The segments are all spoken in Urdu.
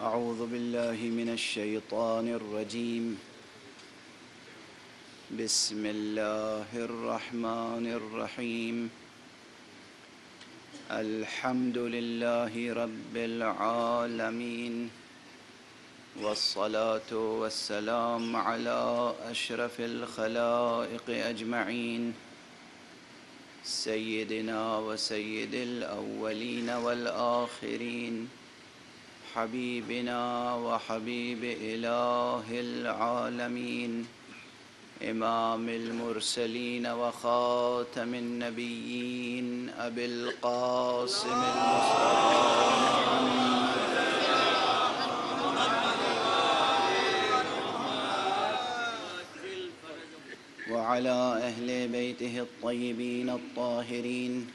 أعوذ بالله من الشيطان الرجيم. بسم الله الرحمن الرحيم. الحمد لله رب العالمين، والصلاة والسلام على أشرف الخلائق أجمعين، سيدنا وسيد الأولين والآخرين، حبيبنا وحبيب إله العالمين، إمام المرسلين وخاتم النبيين، أبي القاسم المصطفى وعلى أهل بيته الطيبين الطاهرين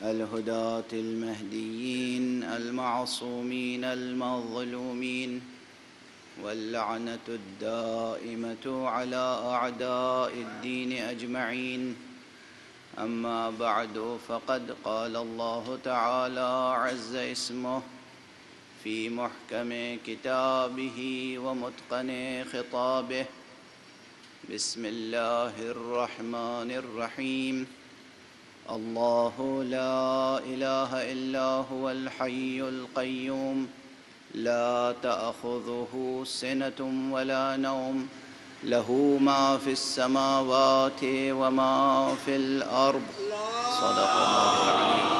الهداة المهديين المعصومين المظلومين، واللعنة الدائمة على أعداء الدين أجمعين. أما بعد، فقد قال الله تعالى عز اسمه في محكم كتابه ومتقن خطابه. بسم الله الرحمن الرحيم. الله لا إله إلا هو الحي القيوم، لا تأخذه سنة ولا نوم، له ما في السماوات وما في الأرض. صدق الله العليم.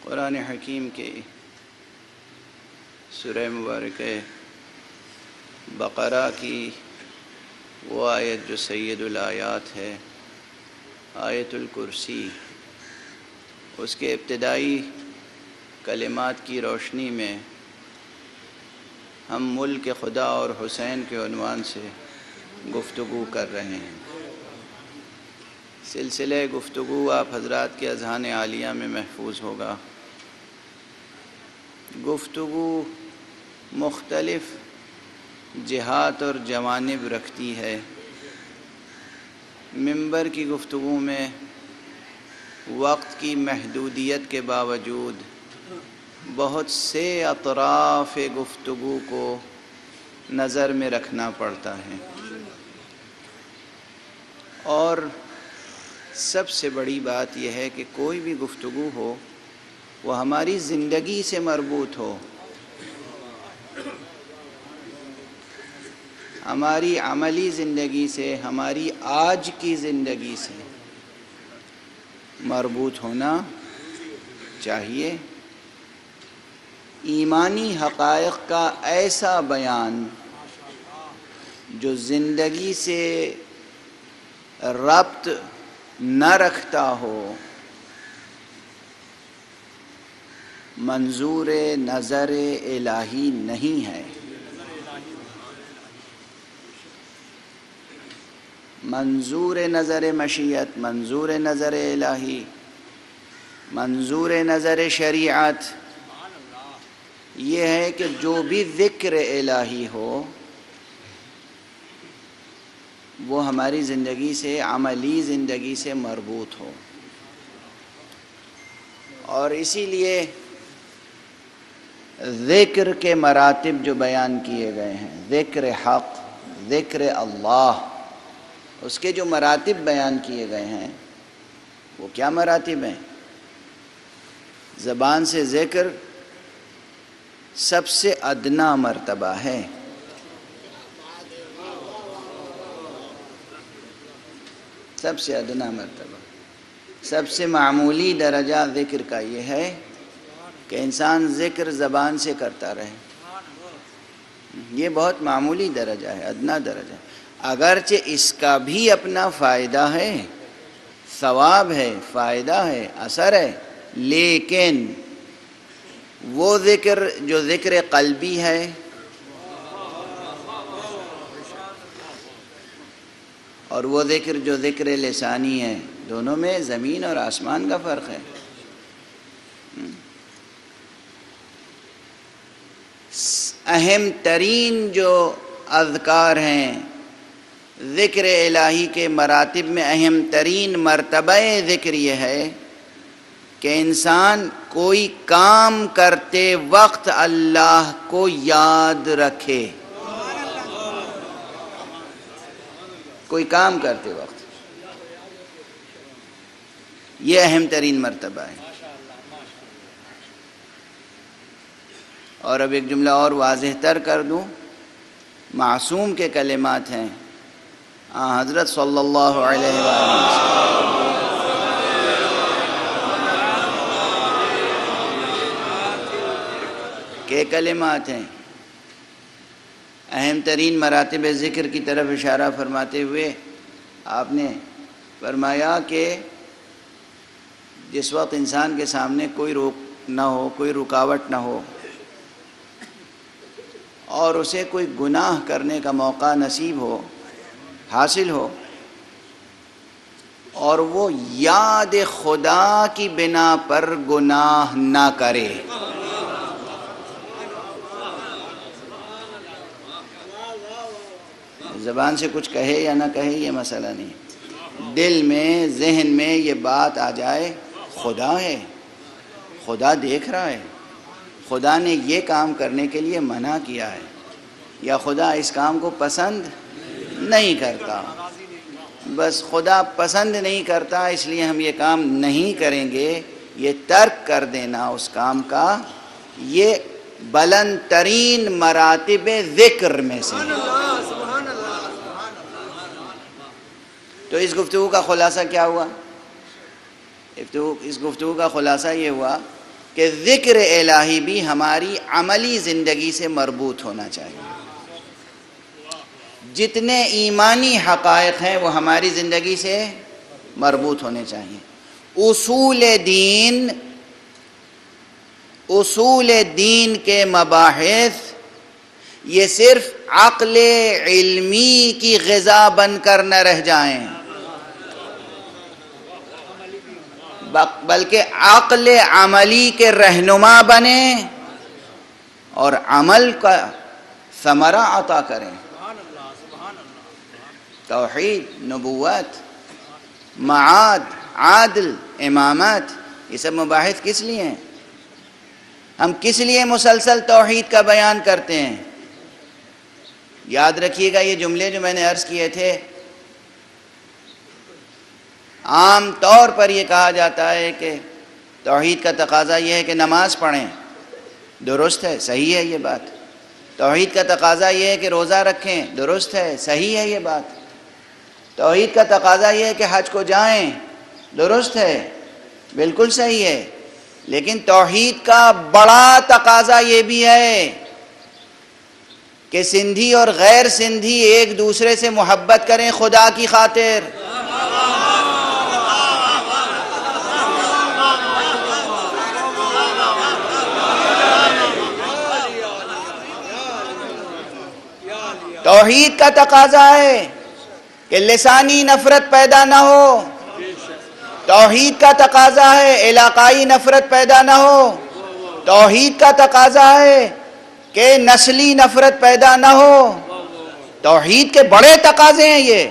قرآن حکیم کے سورہ مبارکہ بقرہ کی وہ آیت جو سید الآیات ہے، آیت الکرسی، اس کے ابتدائی کلمات کی روشنی میں ہم ملک خدا اور حسین کے عنوان سے گفتگو کر رہے ہیں۔ سلسلہ گفتگو آپ حضرات کے اذہان عالیہ میں محفوظ ہوگا۔ گفتگو مختلف جہات اور جوانب رکھتی ہے۔ منبر کی گفتگو میں وقت کی محدودیت کے باوجود بہت سے اطراف گفتگو کو نظر میں رکھنا پڑتا ہے، اور سب سے بڑی بات یہ ہے کہ کوئی بھی گفتگو ہو وہ ہماری زندگی سے مربوط ہو، ہماری عملی زندگی سے، ہماری آج کی زندگی سے مربوط ہونا چاہیے۔ ایمانی حقائق کا ایسا بیان جو زندگی سے ربط نہ رکھتا ہو، منظور نظر الہی نہیں ہے۔ منظور نظر مشیت، منظور نظر الہی، منظور نظر شریعت یہ ہے کہ جو بھی ذکر الہی ہو وہ ہماری زندگی سے، عملی زندگی سے مربوط ہو۔ اور اسی لیے ذکر کے مراتب جو بیان کیے گئے ہیں، ذکر حق، ذکر اللہ، اس کے جو مراتب بیان کیے گئے ہیں وہ کیا مراتب ہیں؟ زبان سے ذکر سب سے ادنا مرتبہ ہے، سب سے ادنا مرتبہ، سب سے معمولی درجہ ذکر کا یہ ہے کہ انسان ذکر زبان سے کرتا رہے۔ یہ بہت معمولی درجہ ہے، ادنا درجہ ہے، اگرچہ اس کا بھی اپنا فائدہ ہے، ثواب ہے، فائدہ ہے، اثر ہے، لیکن وہ ذکر جو ذکر قلبی ہے اور وہ ذکر جو ذکر لسانی ہے، دونوں میں زمین اور آسمان کا فرق ہے۔ اہم ترین جو اذکار ہیں ذکر الہی کے مراتب میں، اہم ترین مرتبہ ذکر یہ ہے کہ انسان کوئی کام کرتے وقت اللہ کو یاد رکھے۔ کوئی کام کرتے وقت، یہ اہم ترین مرتبہ ہے۔ اور اب ایک جملہ اور واضح تر کر دوں، معصوم کے کلمات ہیں، حضرت صلی اللہ علیہ وسلم کے کلمات ہیں۔ اہم ترین مراتب ذکر کی طرف اشارہ فرماتے ہوئے آپ نے فرمایا کہ جس وقت انسان کے سامنے کوئی روک نہ ہو، کوئی رکاوٹ نہ ہو، اور اسے کوئی گناہ کرنے کا موقع نصیب ہو، حاصل ہو، اور وہ یاد خدا کی بنا پر گناہ نہ کرے۔ زبان سے کچھ کہے یا نہ کہے یہ مسئلہ نہیں، دل میں ذہن میں یہ بات آ جائے خدا ہے، خدا دیکھ رہا ہے، خدا نے یہ کام کرنے کے لیے منع کیا ہے، یا خدا اس کام کو پسند نہیں کرتا، بس خدا پسند نہیں کرتا اس لیے ہم یہ کام نہیں کریں گے، یہ ترک کر دینا اس کام کا، یہ بلند ترین مراتب ذکر میں سے ہے۔ تو اس گفتگو کا خلاصہ کیا ہوا؟ اس گفتگو کا خلاصہ یہ ہوا کہ ذکر الہی بھی ہماری عملی زندگی سے مربوط ہونا چاہیے۔ جتنے ایمانی حقائق ہیں وہ ہماری زندگی سے مربوط ہونے چاہیے۔ اصول دین کے مباحث یہ صرف عقل علمی کی غذا بن کر نہ رہ جائیں، بلکہ عقل عملی کے رہنما بنیں اور عمل کا ثمرہ عطا کریں۔ توحید، نبوت، معاد، عادل، امامت، یہ سب مباحث کس لیے ہیں؟ ہم کس لیے مسلسل توحید کا بیان کرتے ہیں؟ یاد رکھیے گا یہ جملے جو میں نے عرض کیے تھے، عام طور پر یہ کہا جاتا ہے کہ توحید کا تقاضا یہ ہے کہ نماز پڑھیں، درست ہے، صحیح ہے یہ بات۔ توحید کا تقاضا یہ ہے کہ روزہ رکھیں، درست ہے، صحیح ہے یہ بات۔ توحید کا تقاضا یہ ہے کہ حج کو جائیں، درست ہے، بالکل صحیح ہے۔ لیکن توحید کا بڑا تقاضا یہ بھی ہے کہ سندھی اور غیر سندھی ایک دوسرے سے محبت کریں خدا کی خاطر۔ توحید کا تقاضا ہے کہ لسانی نفرت پیدا نہ ہو، توحید کا تقاضا ہے علاقائی نفرت پیدا نہ ہو، توحید کا تقاضا ہے کہ نسلی نفرت پیدا نہ ہو۔ توحید کے بڑے تقاضے ہیں یہ،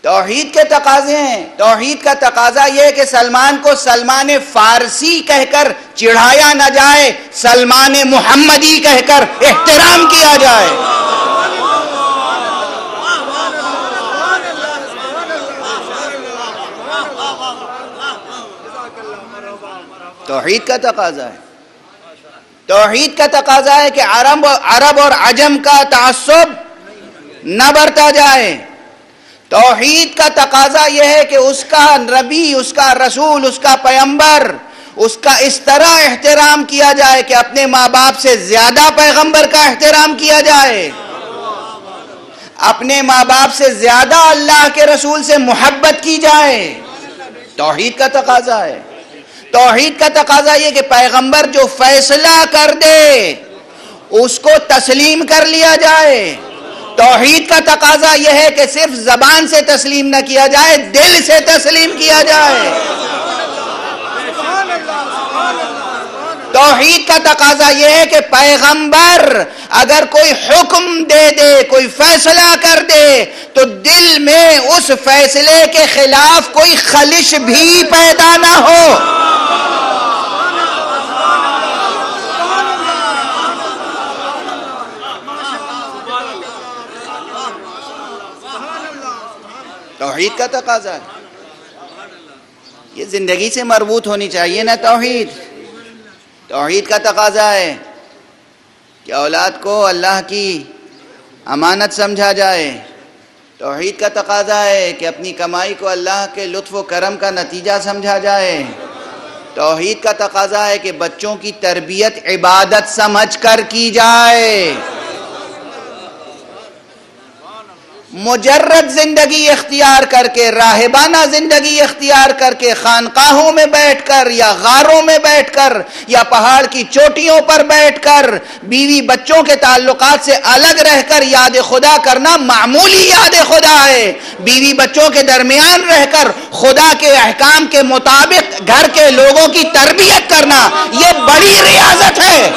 توحید کے تقاضے ہیں۔ توحید کا تقاضا یہ ہے کہ سلمان کو سلمان فارسی کہہ کر چڑھایا نہ جائے، سلمان محمدی کہہ کر احترام کیا جائے۔ توحید کا تقاضا ہے، توحید کا تقاضا ہے کہ عرب اور عجم کا تعصب نہ برتا جائے۔ توحید کا تقاضا یہ ہے کہ اس کا نبی، اس کا رسول، اس کا پیغمبر، اس کا اس طرح احترام کیا جائے کہ اپنے ماں باپ سے زیادہ پیغمبر کا احترام کیا جائے، اپنے ماں باپ سے زیادہ اللہ کے رسول سے محبت کی جائے۔ توحید کا تقاضا ہے۔ توحید کا تقاضا یہ کہ پیغمبر جو فیصلہ کر دے اس کو تسلیم کر لیا جائے، توحید کا تقاضا یہ ہے کہ صرف زبان سے تسلیم نہ کیا جائے، دل سے تسلیم کیا جائے۔ توحید کا تقاضا یہ ہے کہ پیغمبر اگر کوئی حکم دے دے، کوئی فیصلہ کر دے، تو دل میں اس فیصلے کے خلاف کوئی خلش بھی پیدا نہ ہو۔ توحید کا تقاضا ہے، یہ زندگی سے مربوط ہونی چاہیے نا توحید۔ توحید کا تقاضا ہے کہ اولاد کو اللہ کی امانت سمجھا جائے۔ توحید کا تقاضا ہے کہ اپنی کمائی کو اللہ کے لطف و کرم کا نتیجہ سمجھا جائے۔ توحید کا تقاضا ہے کہ بچوں کی تربیت عبادت سمجھ کر کی جائے۔ مجرد زندگی اختیار کر کے، راہبانہ زندگی اختیار کر کے، خانقاہوں میں بیٹھ کر یا غاروں میں بیٹھ کر یا پہاڑ کی چوٹیوں پر بیٹھ کر بیوی بچوں کے تعلقات سے الگ رہ کر یاد خدا کرنا معمولی یاد خدا ہے۔ بیوی بچوں کے درمیان رہ کر خدا کے احکام کے مطابق گھر کے لوگوں کی تربیت کرنا یہ بڑی ریاضت ہے۔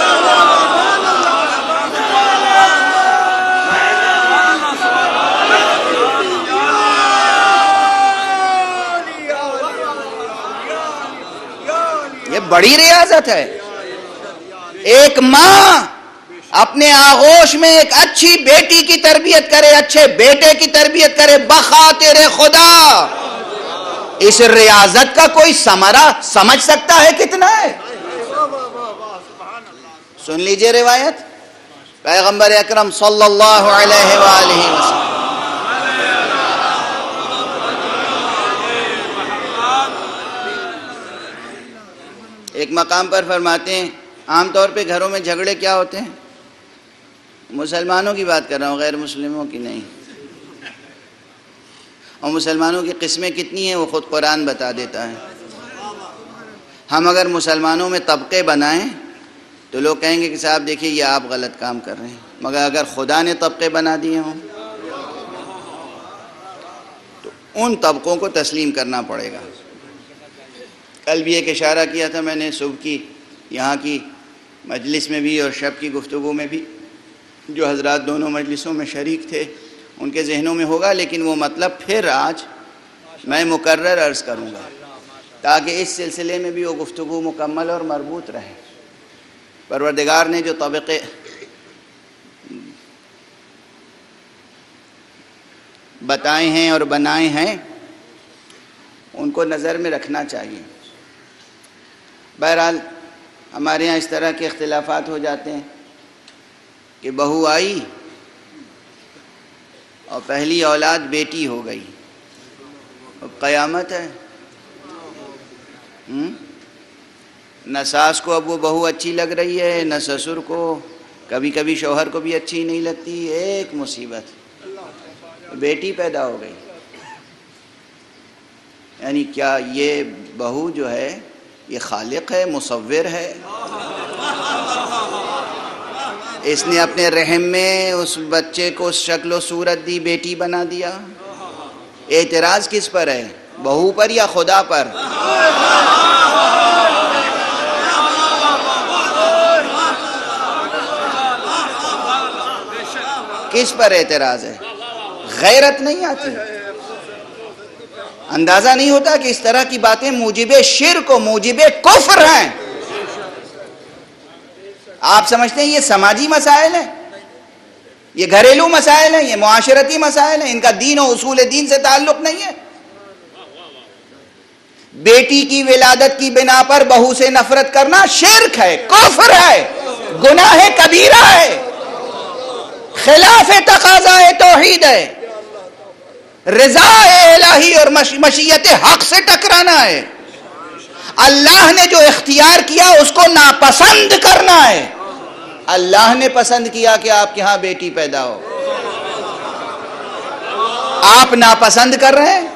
یہ بڑی ریاضت ہے۔ ایک ماں اپنے آغوش میں ایک اچھی بیٹی کی تربیت کرے، اچھے بیٹے کی تربیت کرے بخاطر خدا، اس ریاضت کا کوئی ثمرہ سمجھ سکتا ہے کتنا ہے؟ سن لیجئے روایت پیغمبر اکرم صلی اللہ علیہ وآلہ وسلم۔ ایک مقام پر فرماتے ہیں عام طور پہ گھروں میں جھگڑے کیا ہوتے ہیں؟ مسلمانوں کی بات کر رہا ہوں، غیر مسلموں کی نہیں۔ اور مسلمانوں کی قسمیں کتنی ہیں وہ خود قرآن بتا دیتا ہے۔ ہم اگر مسلمانوں میں طبقے بنائیں تو لوگ کہیں گے کہ صاحب دیکھیے یہ آپ غلط کام کر رہے ہیں، مگر اگر خدا نے طبقے بنا دیے ہوں تو ان طبقوں کو تسلیم کرنا پڑے گا۔ کل بھی ایک اشارہ کیا تھا میں نے، صبح کی یہاں کی مجلس میں بھی اور شب کی گفتگو میں بھی، جو حضرات دونوں مجلسوں میں شریک تھے ان کے ذہنوں میں ہوگا، لیکن وہ مطلب پھر آج میں مکرر عرض کروں گا تاکہ اس سلسلے میں بھی وہ گفتگو مکمل اور مربوط رہے۔ پروردگار نے جو طبقے بتائے ہیں اور بنائے ہیں ان کو نظر میں رکھنا چاہیے۔ بہرحال ہمارے ہاں اس طرح کے اختلافات ہو جاتے ہیں کہ بہو آئی اور پہلی اولاد بیٹی ہو گئی، اب قیامت ہے۔ نہ ساس کو اب وہ بہو اچھی لگ رہی ہے، نہ سسر کو، کبھی کبھی شوہر کو بھی اچھی نہیں لگتی، ایک مصیبت، بیٹی پیدا ہو گئی۔ یعنی کیا یہ بہو جو ہے یہ خالق ہے، مصور ہے؟ اس نے اپنے رحم میں اس بچے کو شکل و صورت دی، بیٹی بنا دیا۔ اعتراض کس پر ہے، بہو پر یا خدا پر؟ کس پر اعتراض ہے؟ غیرت نہیں آتی، اندازہ نہیں ہوتا کہ اس طرح کی باتیں موجب شرک و موجب کفر ہیں۔ آپ سمجھتے ہیں یہ سماجی مسائل ہیں، یہ گھریلو مسائل ہیں، یہ معاشرتی مسائل ہیں، ان کا دین و اصول دین سے تعلق نہیں ہے۔ بیٹی کی ولادت کی بنا پر بہو سے نفرت کرنا شرک ہے، کفر ہے، گناہ کبیرہ ہے، خلاف تقاضا توحید ہے، رضا الہی اور مشیت حق سے ٹکرانا ہے۔ اللہ نے جو اختیار کیا اس کو ناپسند کرنا ہے۔ اللہ نے پسند کیا کہ آپ کے ہاں بیٹی پیدا ہو، آپ ناپسند کر رہے ہیں۔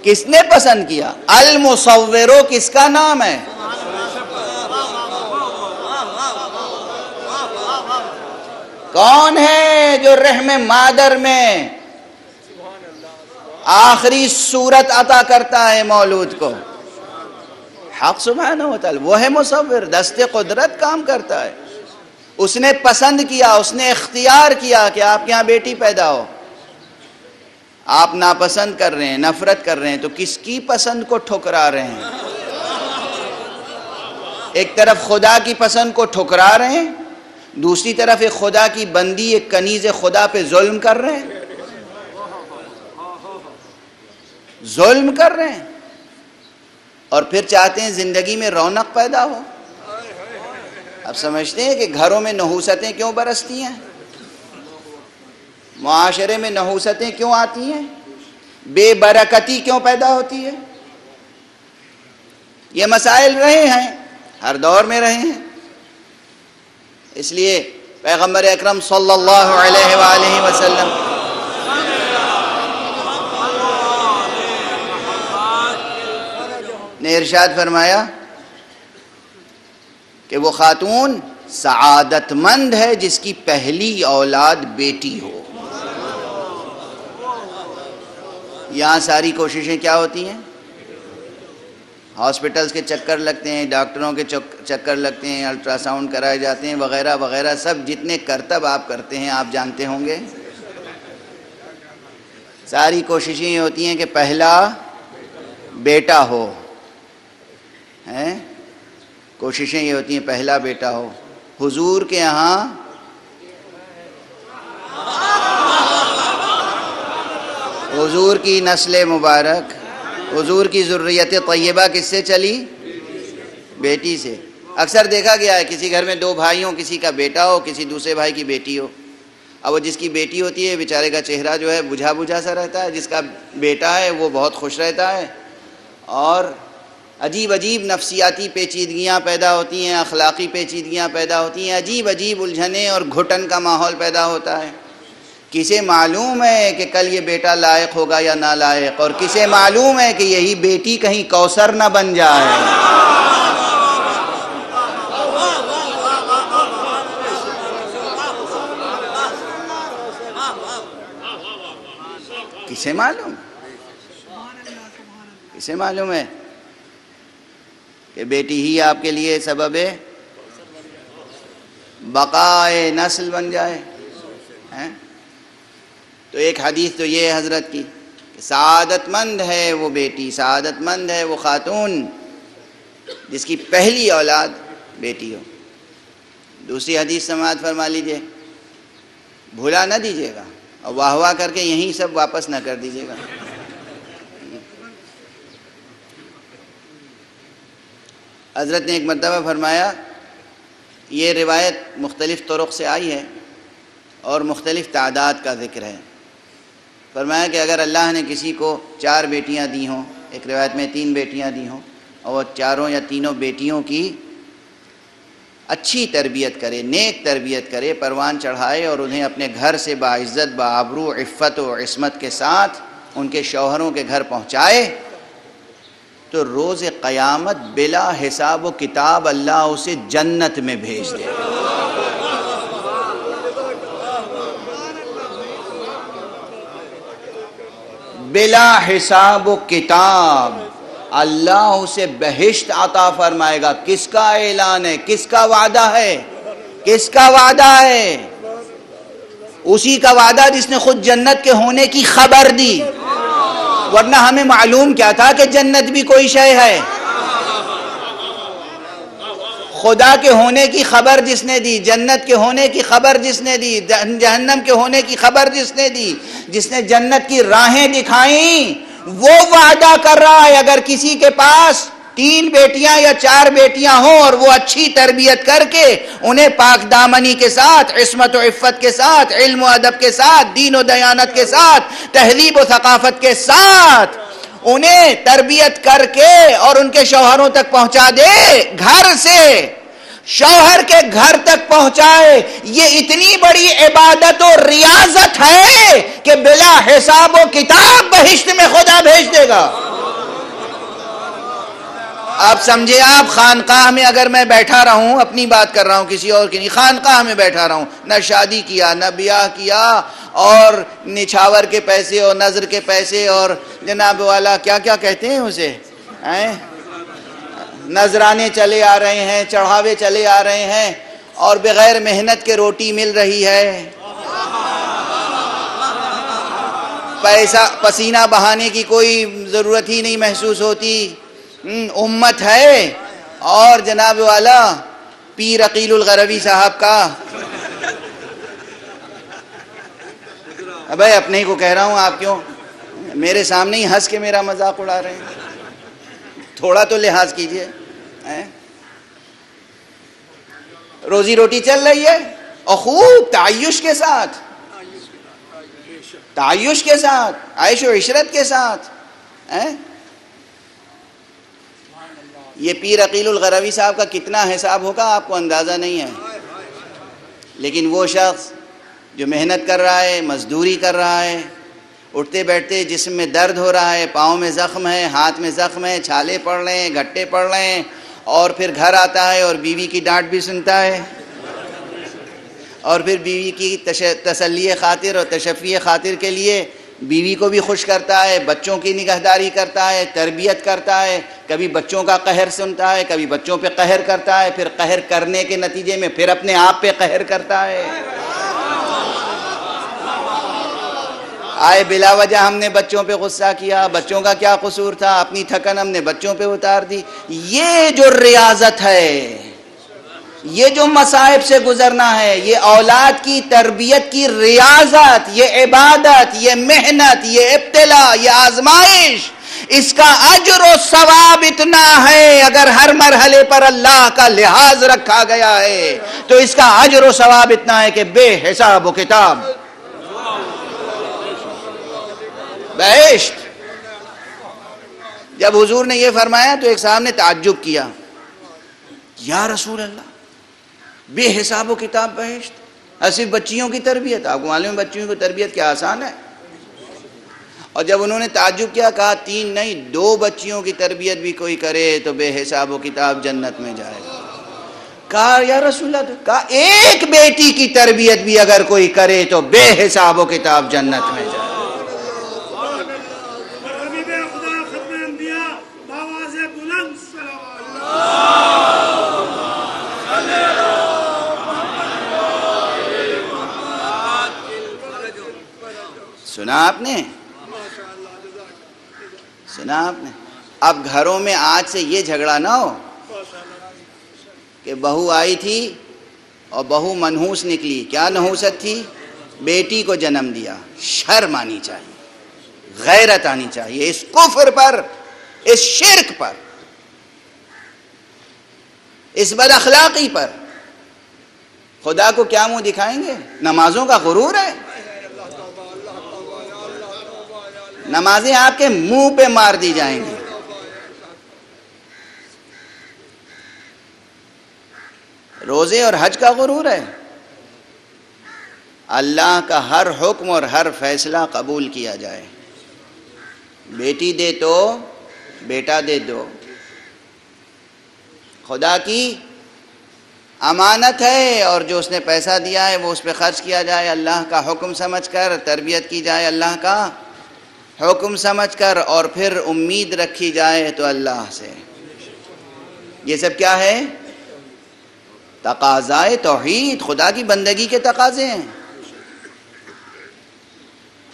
کس نے پسند کیا؟ المصورو کس کا نام ہے؟ کون ہے جو رحم مادر میں آخری صورت عطا کرتا ہے مولود کو؟ حق سبحانہ و تعالی، وہ ہے مصور، دست قدرت کام کرتا ہے۔ اس نے پسند کیا، اس نے اختیار کیا کہ آپ کے یہاں بیٹی پیدا ہو۔ آپ ناپسند کر رہے ہیں، نفرت کر رہے ہیں، تو کس کی پسند کو ٹھکرا رہے ہیں؟ ایک طرف خدا کی پسند کو ٹھکرا رہے ہیں، دوسری طرف ایک خدا کی بندی، ایک کنیز خدا پہ ظلم کر رہے ہیں، ظلم کر رہے ہیں، اور پھر چاہتے ہیں زندگی میں رونق پیدا ہو۔ اب سمجھتے ہیں کہ گھروں میں نحوستیں کیوں برستی ہیں، معاشرے میں نحوستیں کیوں آتی ہیں، بے برکتی کیوں پیدا ہوتی ہے؟ یہ مسائل رہے ہیں، ہر دور میں رہے ہیں۔ اس لیے پیغمبر اکرم صلی اللہ علیہ وآلہ وسلم نے ارشاد فرمایا کہ وہ خاتون سعادت مند ہے جس کی پہلی اولاد بیٹی ہو۔ یہاں ساری کوششیں کیا ہوتی ہیں؟ ہاسپٹلز کے چکر لگتے ہیں، ڈاکٹروں کے چکر لگتے ہیں، الٹرا ساؤنڈ کرائے جاتے ہیں، وغیرہ وغیرہ، سب جتنے کرتب آپ کرتے ہیں آپ جانتے ہوں گے۔ ساری کوششیں یہ ہوتی ہیں کہ پہلا بیٹا ہو، کوششیں یہ ہوتی ہیں پہلا بیٹا ہو۔ حضور کے یہاں حضور کی نسل مبارک، حضور کی ذریت طیبہ کس سے چلی؟ بیٹی سے۔ اکثر دیکھا گیا ہے کسی گھر میں دو بھائی ہوں، کسی کا بیٹا ہو، کسی دوسرے بھائی کی بیٹی ہو۔ اب وہ جس کی بیٹی ہوتی ہے بیچارے کا چہرہ جو ہے بجھا بجھا سا رہتا ہے، جس کا بیٹا ہے وہ بہت خوش رہتا ہے، اور عجیب عجیب نفسیاتی پیچیدگیاں پیدا ہوتی ہیں، اخلاقی پیچیدگیاں پیدا ہوتی ہیں، عجیب عجیب الجھنیں اور گھٹن کا ماحول پیدا ہوتا ہے۔ کسے معلوم ہے کہ کل یہ بیٹا لائق ہوگا یا نالائق، اور کسے معلوم ہے کہ یہی بیٹی کہیں کوثر نہ بن جائے۔ کسے معلوم؟ کسے معلوم ہے کہ بیٹی ہی آپ کے لیے سبب بقائے نسل بن جائے؟ تو ایک حدیث تو یہ ہے حضرت کی کہ سعادت مند ہے وہ بیٹی، سعادت مند ہے وہ خاتون جس کی پہلی اولاد بیٹی ہو۔ دوسری حدیث سماعت فرما لیجئے، بھولا نہ دیجئے گا، اور واہ واہ کر کے یہیں سب واپس نہ کر دیجئے گا۔ حضرت نے ایک مرتبہ فرمایا، یہ روایت مختلف طرق سے آئی ہے اور مختلف تعداد کا ذکر ہے۔ فرمایا کہ اگر اللہ نے کسی کو 4 بیٹیاں دی ہوں، ایک روایت میں 3 بیٹیاں دی ہوں، اور وہ چاروں یا تینوں بیٹیوں کی اچھی تربیت کرے، نیک تربیت کرے، پروان چڑھائے، اور انہیں اپنے گھر سے باعزت، بآبرو، عفت و عصمت کے ساتھ ان کے شوہروں کے گھر پہنچائے، تو روز قیامت بلا حساب و کتاب اللہ اسے جنت میں بھیج دے۔ بلا حساب و کتاب اللہ اسے بہشت عطا فرمائے گا۔ کس کا اعلان ہے؟ کس کا وعدہ ہے؟ کس کا وعدہ ہے؟ اسی کا وعدہ جس نے خود جنت کے ہونے کی خبر دی، ورنہ ہمیں معلوم کیا تھا کہ جنت بھی کوئی شے ہے؟ خدا کے ہونے کی خبر جس نے دی، جنت کے ہونے کی خبر جس نے دی، جہنم کے ہونے کی خبر جس نے دی، جس نے جنت کی راہیں دکھائیں، وہ وعدہ کر رہا ہے اگر کسی کے پاس 3 بیٹیاں یا 4 بیٹیاں ہوں اور وہ اچھی تربیت کر کے انہیں پاک دامنی کے ساتھ، عصمت و عفت کے ساتھ، علم و ادب کے ساتھ، دین و دیانت کے ساتھ، تہذیب و ثقافت کے ساتھ انہیں تربیت کر کے اور ان کے شوہروں تک پہنچا دے، گھر سے شوہر کے گھر تک پہنچائے، یہ اتنی بڑی عبادت و ریاضت ہے کہ بلا حساب و کتاب بہشت میں خدا بھیج دے گا۔ آپ سمجھے، آپ خانقاہ میں اگر میں بیٹھا رہوں، اپنی بات کر رہا ہوں کسی اور کی نہیں، خانقاہ میں بیٹھا رہا ہوں، نہ شادی کیا نہ بیاہ کیا، اور نچھاور کے پیسے اور نظر کے پیسے اور جناب والا کیا کیا کہتے ہیں اسے، نذرانے چلے آ رہے ہیں، چڑھاوے چلے آ رہے ہیں، اور بغیر محنت کے روٹی مل رہی ہے، پیسہ پسینہ بہانے کی کوئی ضرورت ہی نہیں محسوس ہوتی، امت ہے، اور جناب والا پیر عقیل الغروی صاحب کا، ابے اپنے ہی کو کہہ رہا ہوں، آپ کیوں میرے سامنے ہی ہنس کے میرا مذاق اڑا رہے ہیں؟ تھوڑا تو لحاظ کیجئے، روزی روٹی چل رہی ہے اور خوب تعیش کے ساتھ، تعیش کے ساتھ، عیش و عشرت کے ساتھ، یہ پیر عقیل الغروی صاحب کا کتنا حساب ہوگا آپ کو اندازہ نہیں ہے، لیکن وہ شخص جو محنت کر رہا ہے، مزدوری کر رہا ہے، اٹھتے بیٹھتے جسم میں درد ہو رہا ہے، پاؤں میں زخم ہے، ہاتھ میں زخم ہے، چھالے پڑ رہے ہیں، گھٹے پڑ رہے ہیں، اور پھر گھر آتا ہے اور بیوی کی ڈانٹ بھی سنتا ہے، اور پھر بیوی کی تسلی خاطر اور تشفی خاطر کے لیے بیوی کو بھی خوش کرتا ہے، بچوں کی نگہداری کرتا ہے، تربیت کرتا ہے، کبھی بچوں کا قہر سنتا ہے، کبھی بچوں پہ قہر کرتا ہے، پھر قہر کرنے کے نتیجے میں پھر اپنے آپ پہ قہر کرتا ہے، آئے بلا وجہ ہم نے بچوں پہ غصہ کیا، بچوں کا کیا قصور تھا، اپنی تھکن ہم نے بچوں پہ اتار دی۔ یہ جو ریاضت ہے، یہ جو مصائب سے گزرنا ہے، یہ اولاد کی تربیت کی ریاضت، یہ عبادت، یہ محنت، یہ ابتلاء، یہ آزمائش، اس کا اجر و ثواب اتنا ہے، اگر ہر مرحلے پر اللہ کا لحاظ رکھا گیا ہے تو اس کا اجر و ثواب اتنا ہے کہ بے حساب و کتاب۔ بہشت، جب حضور نے یہ فرمایا تو ایک صاحب نے تعجب کیا، یا رسول اللہ، بے حساب و کتاب بہشت، صرف بچیوں کی تربیت؟ آپ کو معلوم ہے بچیوں کی تربیت کیا آسان ہے؟ اور جب انہوں نے تعجب کیا، کہا 3 نہیں 2 بچیوں کی تربیت بھی کوئی کرے تو بے حساب و کتاب جنت میں جائے گا۔ کہا یا رسول اللہ، کہا 1 بیٹی کی تربیت بھی اگر کوئی کرے تو بے حساب و کتاب جنت میں جائے گا۔ سنا آپ نے؟ سنا آپ نے؟ اب گھروں میں آج سے یہ جھگڑا نہ ہو کہ بہو آئی تھی اور بہو منحوس نکلی۔ کیا نحوست تھی؟ بیٹی کو جنم دیا۔ شرم آنی چاہیے، غیرت آنی چاہیے اس کفر پر، اس شرک پر، اس بد اخلاقی پر۔ خدا کو کیا منہ دکھائیں گے؟ نمازوں کا غرور ہے، نمازیں آپ کے منہ پہ مار دی جائیں گی۔ روزے اور حج کا غرور ہے۔ اللہ کا ہر حکم اور ہر فیصلہ قبول کیا جائے۔ بیٹی دے تو بیٹا دے دو، خدا کی امانت ہے، اور جو اس نے پیسہ دیا ہے وہ اس پہ خرچ کیا جائے اللہ کا حکم سمجھ کر، تربیت کی جائے اللہ کا حکم سمجھ کر، اور پھر امید رکھی جائے تو اللہ سے۔ یہ سب کیا ہے؟ تقاضائے توحید، خدا کی بندگی کے تقاضے ہیں۔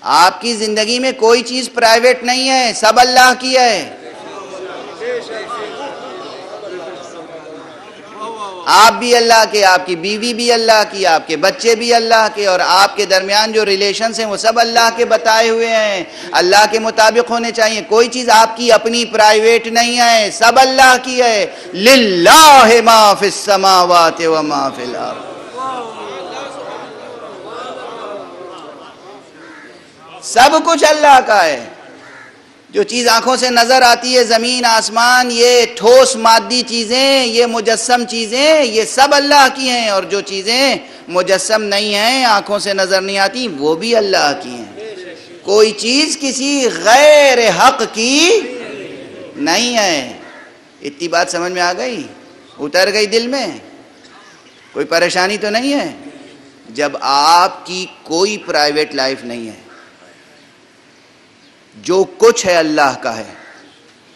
آپ کی زندگی میں کوئی چیز پرائیویٹ نہیں ہے، سب اللہ کی ہے۔ آپ بھی اللہ کے، آپ کی بیوی بھی اللہ کی، آپ کے بچے بھی اللہ کے، اور آپ کے درمیان جو ریلیشنز ہیں وہ سب اللہ کے بتائے ہوئے ہیں، اللہ کے مطابق ہونے چاہیے۔ کوئی چیز آپ کی اپنی پرائیویٹ نہیں ہے، سب اللہ کی ہے۔ للہ ما فی السماوات و ما فی الارض، سب کچھ اللہ کا ہے۔ جو چیز آنکھوں سے نظر آتی ہے، زمین آسمان، یہ ٹھوس مادی چیزیں، یہ مجسم چیزیں، یہ سب اللہ کی ہیں، اور جو چیزیں مجسم نہیں ہیں، آنکھوں سے نظر نہیں آتی، وہ بھی اللہ کی ہیں۔ کوئی چیز کسی غیر حق کی نہیں ہے۔ اتنی بات سمجھ میں آ گئی؟ اتر گئی دل میں؟ کوئی پریشانی تو نہیں ہے؟ جب آپ کی کوئی پرائیویٹ لائف نہیں ہے، جو کچھ ہے اللہ کا ہے،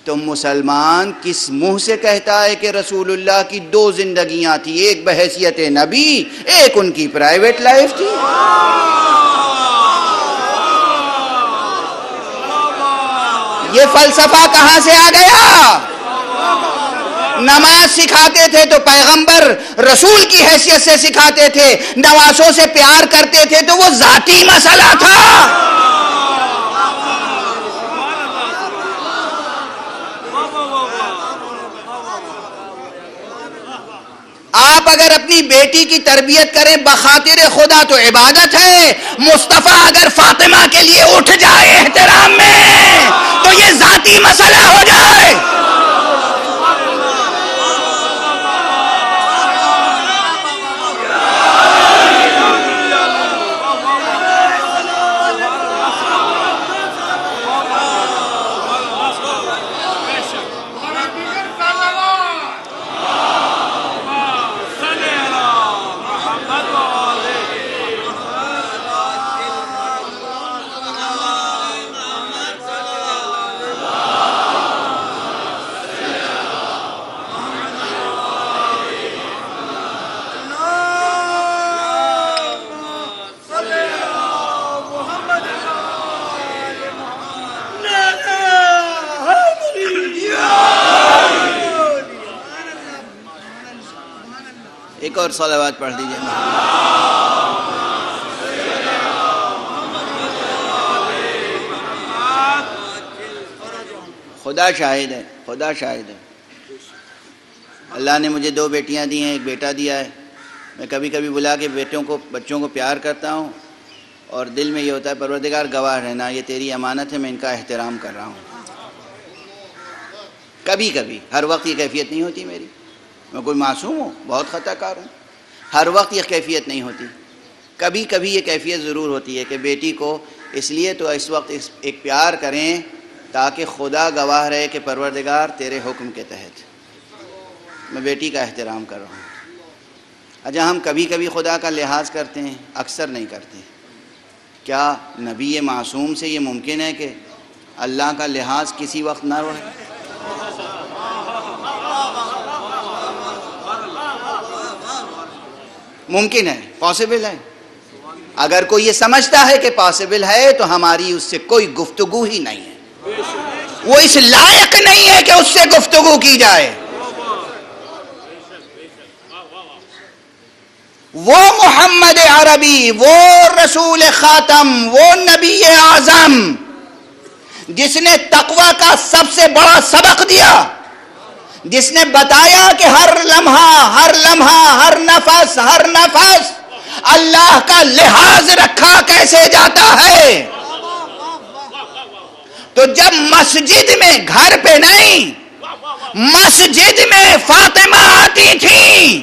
تو مسلمان کس منہ سے کہتا ہے کہ رسول اللہ کی 2 زندگیاں تھی، ایک بحیثیت نبی، ایک ان کی پرائیویٹ لائف تھی؟ یہ فلسفہ کہاں سے آ گیا؟ نماز سکھاتے تھے تو پیغمبر رسول کی حیثیت سے سکھاتے تھے، نوازوں سے پیار کرتے تھے تو وہ ذاتی مسئلہ تھا۔ آپ اگر اپنی بیٹی کی تربیت کریں بخاطر خدا تو عبادت ہے، مصطفیٰ اگر فاطمہ کے لیے اٹھ جائے احترام میں تو یہ ذاتی مسئلہ ہو جائے۔ ایک اور صلوات پڑھ دیجئے۔ خدا شاہد ہے، خدا شاہد ہے، اللہ نے مجھے 2 بیٹیاں دی ہیں، ایک بیٹا دیا ہے۔ میں کبھی کبھی بلا کے بچوں کو پیار کرتا ہوں اور دل میں یہ ہوتا ہے پروردگار گواہ رہنا، یہ تیری امانت ہے، میں ان کا احترام کر رہا ہوں۔ کبھی کبھی، ہر وقت یہ کیفیت نہیں ہوتی میری، میں کوئی معصوم ہوں، بہت خطا کار ہوں، ہر وقت یہ کیفیت نہیں ہوتی، کبھی کبھی یہ کیفیت ضرور ہوتی ہے کہ بیٹی کو اس لیے تو اس وقت ایک پیار کریں تاکہ خدا گواہ رہے کہ پروردگار تیرے حکم کے تحت میں بیٹی کا احترام کر رہا ہوں۔ اچھا، ہم کبھی کبھی خدا کا لحاظ کرتے ہیں، اکثر نہیں کرتے۔ کیا نبی معصوم سے یہ ممکن ہے کہ اللہ کا لحاظ کسی وقت نہ رہے؟ ممکن ہے، پاسبل ہے۔ اگر کوئی یہ سمجھتا ہے کہ پاسبل ہے تو ہماری اس سے کوئی گفتگو ہی نہیں ہے، وہ اس لائق نہیں ہے کہ اس سے گفتگو کی جائے۔ وہ محمد عربی، وہ رسول خاتم، وہ نبی اعظم جس نے تقوی کا سب سے بڑا سبق دیا، جس نے بتایا کہ ہر لمحہ ہر نفس اللہ کا لحاظ رکھا کیسے جاتا ہے۔ تو جب مسجد میں، گھر پہ نہیں، مسجد میں فاطمہ آتی تھی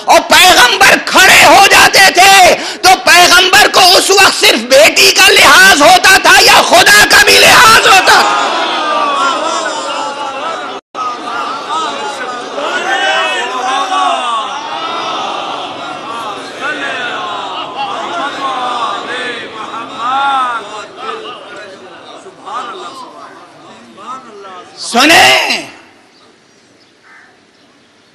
اور پیغمبر کھڑے ہو جاتے تھے تو پیغمبر کو اس وقت صرف بیٹی کا لحاظ ہوتا تھا یا خدا کا بھی لحاظ ہوتا تھا؟ سنیں،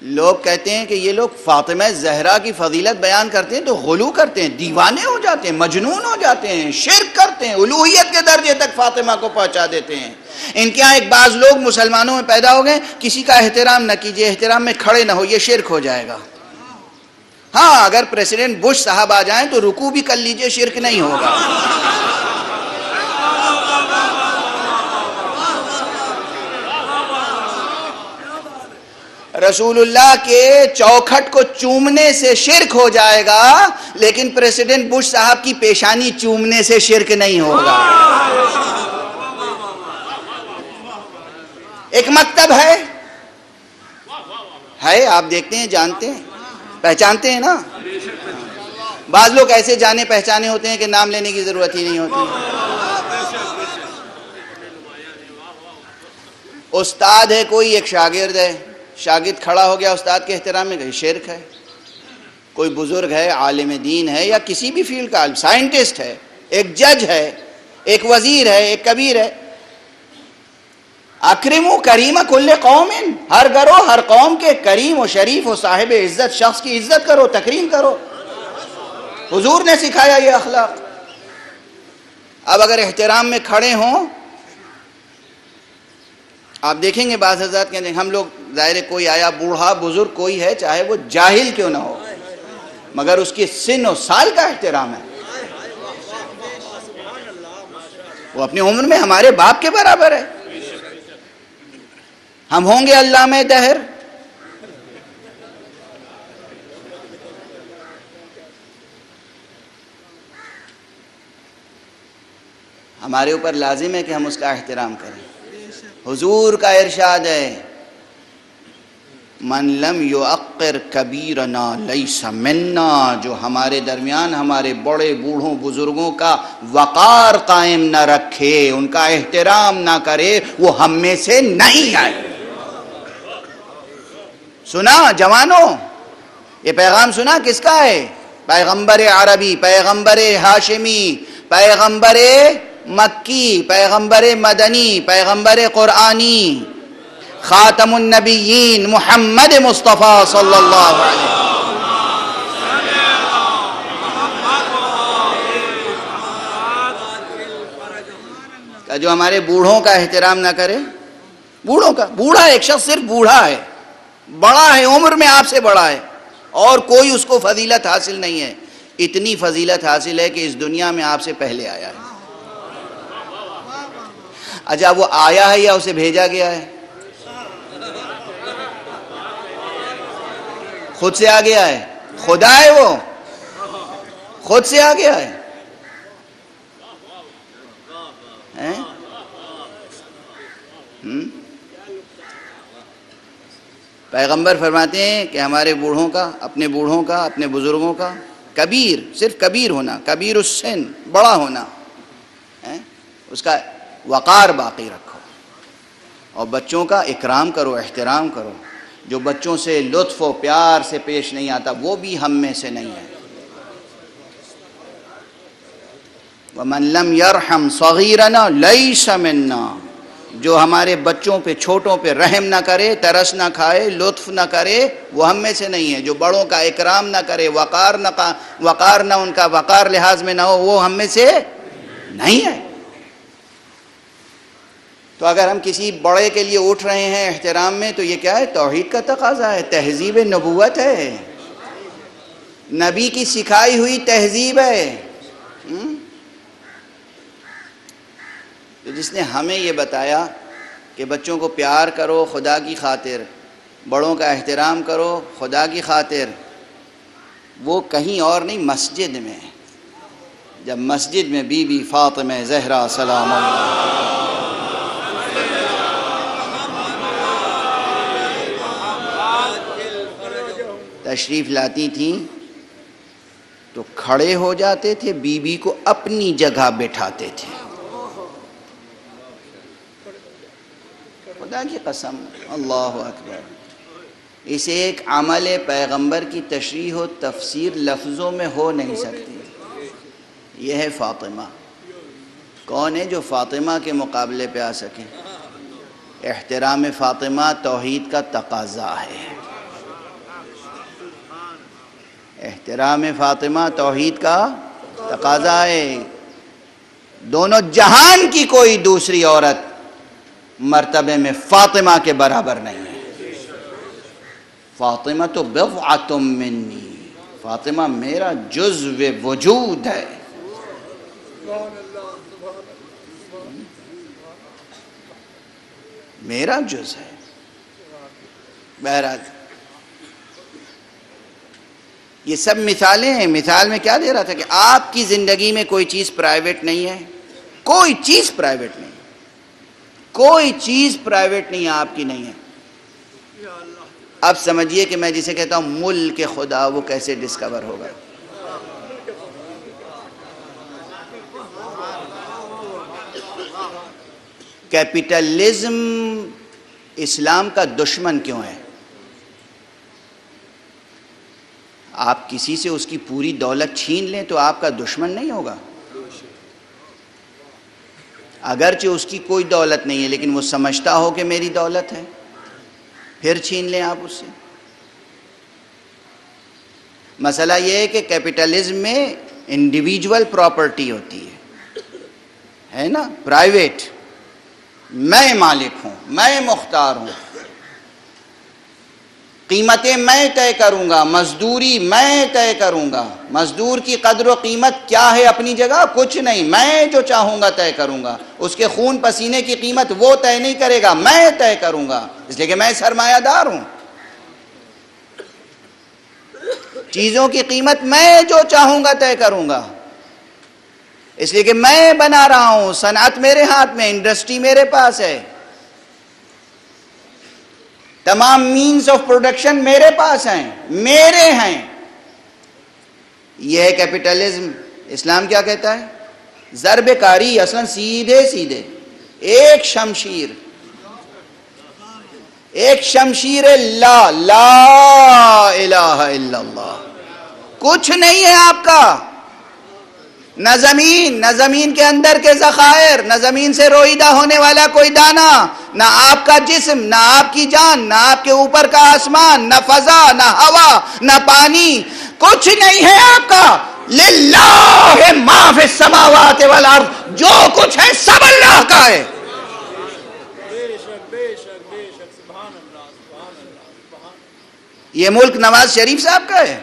لوگ کہتے ہیں کہ یہ لوگ فاطمہ زہرا کی فضیلت بیان کرتے ہیں تو غلو کرتے ہیں، دیوانے ہو جاتے ہیں، مجنون ہو جاتے ہیں، شرک کرتے ہیں، الوہیت کے درجے تک فاطمہ کو پہنچا دیتے ہیں۔ ان کے ہاں ایک بعض لوگ مسلمانوں میں پیدا ہو گئے، کسی کا احترام نہ کیجیے، احترام میں کھڑے نہ ہو، یہ شرک ہو جائے گا۔ ہاں، اگر پریزیڈنٹ بش صاحب آ جائیں تو رکوع بھی کر لیجیے، شرک نہیں ہوگا۔ رسول اللہ کے چوکھٹ کو چومنے سے شرک ہو جائے گا، لیکن پریزیڈنٹ بش صاحب کی پیشانی چومنے سے شرک نہیں ہوگا۔ ایک مکتب ہے، آپ دیکھتے ہیں، جانتے ہیں، پہچانتے ہیں نا۔ بعض لوگ ایسے جانے پہچانے ہوتے ہیں کہ نام لینے کی ضرورت ہی نہیں ہوتی۔ استاد ہے کوئی، ایک شاگرد ہے، شاگرد کھڑا ہو گیا استاد کے احترام میں، شرک ہے. کوئی بزرگ ہے، عالم دین ہے، یا کسی بھی فیلڈ کا عالم، سائنٹسٹ ہے، ایک جج ہے، ایک وزیر ہے، ایک کبیر ہے. اکرموا کریم کل قوم، ہر گروہ ہر قوم کے کریم و شریف و صاحب عزت شخص کی عزت کرو، تکریم کرو. حضور نے سکھایا یہ اخلاق. اب اگر احترام میں کھڑے ہوں، آپ دیکھیں گے بعض حضرات کہتے ہیں ہم لوگ، ظاہر کوئی آیا بوڑھا بزرگ کوئی ہے، چاہے وہ جاہل کیوں نہ ہو، مگر اس کی سن و سال کا احترام ہے. وہ اپنی عمر میں ہمارے باپ کے برابر ہے. ہم ہوں گے علامہ دہر، ہمارے اوپر لازم ہے کہ ہم اس کا احترام کریں. حضور کا ارشاد ہے من لم یعقر کبیرنا لیس منا، جو ہمارے درمیان ہمارے بڑے بوڑھوں بزرگوں کا وقار قائم نہ رکھے، ان کا احترام نہ کرے، وہ ہم میں سے نہیں آئے. سنا جوانوں، یہ پیغام سنا کس کا ہے؟ پیغمبر عربی، پیغمبر ہاشمی، پیغمبر مکی، پیغمبر مدنی، پیغمبر قرآنی، خاتم النبیین محمد مصطفیٰ صلی اللہ علیہ وسلم. جو ہمارے بوڑھوں کا احترام نہ کرے، بوڑھوں کا، بوڑھا ایک شخص صرف بوڑھا ہے، بڑا ہے، عمر میں آپ سے بڑا ہے، اور کوئی اس کو فضیلت حاصل نہیں ہے. اتنی فضیلت حاصل ہے کہ اس دنیا میں آپ سے پہلے آیا ہے. اچھا وہ آیا ہے یا اسے بھیجا گیا ہے؟ خود سے آ گیا ہے. خدا ہے وہ، خود سے آ گیا ہے. پیغمبر فرماتے ہیں کہ ہمارے بوڑھوں کا، اپنے بوڑھوں کا، اپنے بزرگوں کا، کبیر، صرف کبیر ہونا، کبیر السن، بڑا ہونا، اس کا وقار باقی رکھو. اور بچوں کا اکرام کرو، احترام کرو. جو بچوں سے لطف و پیار سے پیش نہیں آتا وہ بھی ہم میں سے نہیں ہے. وَمَن لَمْ يَرْحَمْ صَغِيرَنَا لَيْسَ مِنَّا، جو ہمارے بچوں پہ، چھوٹوں پہ رحم نہ کرے، ترس نہ کھائے، لطف نہ کرے، وہ ہم میں سے نہیں ہے. جو بڑوں کا اکرام نہ کرے، وقار نہ ان کا وقار لحاظ میں نہ ہو، وہ ہم میں سے نہیں ہے. تو اگر ہم کسی بڑے کے لیے اٹھ رہے ہیں احترام میں، تو یہ کیا ہے؟ توحید کا تقاضا ہے، تہذیب نبوت ہے، نبی کی سکھائی ہوئی تہذیب ہے. تو جس نے ہمیں یہ بتایا کہ بچوں کو پیار کرو خدا کی خاطر، بڑوں کا احترام کرو خدا کی خاطر، وہ کہیں اور نہیں، مسجد میں. جب مسجد میں بی بی فاطمہ زہرا سلام اللہ تشریف لاتی تھیں تو کھڑے ہو جاتے تھے، بی بی کو اپنی جگہ بٹھاتے تھے. خدا کی قسم، اللہ اکبر. اسے ایک عمل پیغمبر کی تشریح و تفسیر لفظوں میں ہو نہیں سکتی. یہ ہے فاطمہ. کون ہے جو فاطمہ کے مقابلے پہ آ سکے؟ احترام فاطمہ توحید کا تقاضا ہے. احترام فاطمہ توحید کا تقاضا ہے. دونوں جہان کی کوئی دوسری عورت مرتبے میں فاطمہ کے برابر نہیں ہے. فاطمہ تو بضعۃ منی، فاطمہ میرا جزو وجود ہے. میرا جز ہے. بہرحال یہ سب مثالیں ہیں. مثال میں کیا دے رہا تھا کہ آپ کی زندگی میں کوئی چیز پرائیویٹ نہیں ہے، کوئی چیز پرائیویٹ نہیں، کوئی چیز پرائیویٹ نہیں ہے، آپ کی نہیں ہے. اب سمجھیے کہ میں جسے کہتا ہوں ملک خدا، وہ کیسے ڈسکور ہوگا. کیپٹلزم اسلام کا دشمن کیوں ہے؟ آپ کسی سے اس کی پوری دولت چھین لیں تو آپ کا دشمن نہیں ہوگا. اگرچہ اس کی کوئی دولت نہیں ہے لیکن وہ سمجھتا ہو کہ میری دولت ہے، پھر چھین لیں آپ اس سے. مسئلہ یہ ہے کہ کیپٹلزم میں انڈیویجول پراپرٹی ہوتی ہے نا، پرائیویٹ. میں مالک ہوں، میں مختار ہوں، قیمتیں میں طے کروں گا، مزدوری میں طے کروں گا. مزدور کی قدر و قیمت کیا ہے اپنی جگہ؟ کچھ نہیں، میں جو چاہوں گا طے کروں گا. اس کے خون پسینے کی قیمت وہ طے نہیں کرے گا، میں طے کروں گا، اس لیے کہ میں سرمایہ دار ہوں. چیزوں کی قیمت میں جو چاہوں گا طے کروں گا، اس لیے کہ میں بنا رہا ہوں. صنعت میرے ہاتھ میں، انڈسٹری میرے پاس ہے، تمام مینز آف پروڈکشن میرے پاس ہیں، میرے ہیں. یہ ہے کیپٹلزم. اسلام کیا کہتا ہے؟ ضرب کاری، اصلا سیدھے سیدھے ایک شمشیر، ایک شمشیر لا الہ الا اللہ. کچھ نہیں ہے آپ کا، نہ زمین، نہ زمین کے اندر کے ذخائر، نہ زمین سے روئیدہ ہونے والا کوئی دانہ، نہ آپ کا جسم، نہ آپ کی جان، نہ آپ کے اوپر کا آسمان، نہ فضا، نہ ہوا، نہ پانی، کچھ نہیں ہے آپ کا. للہ ما فی السماوات والارض، جو کچھ ہے سب اللہ کا ہے. یہ ملک نواز شریف صاحب کا ہے؟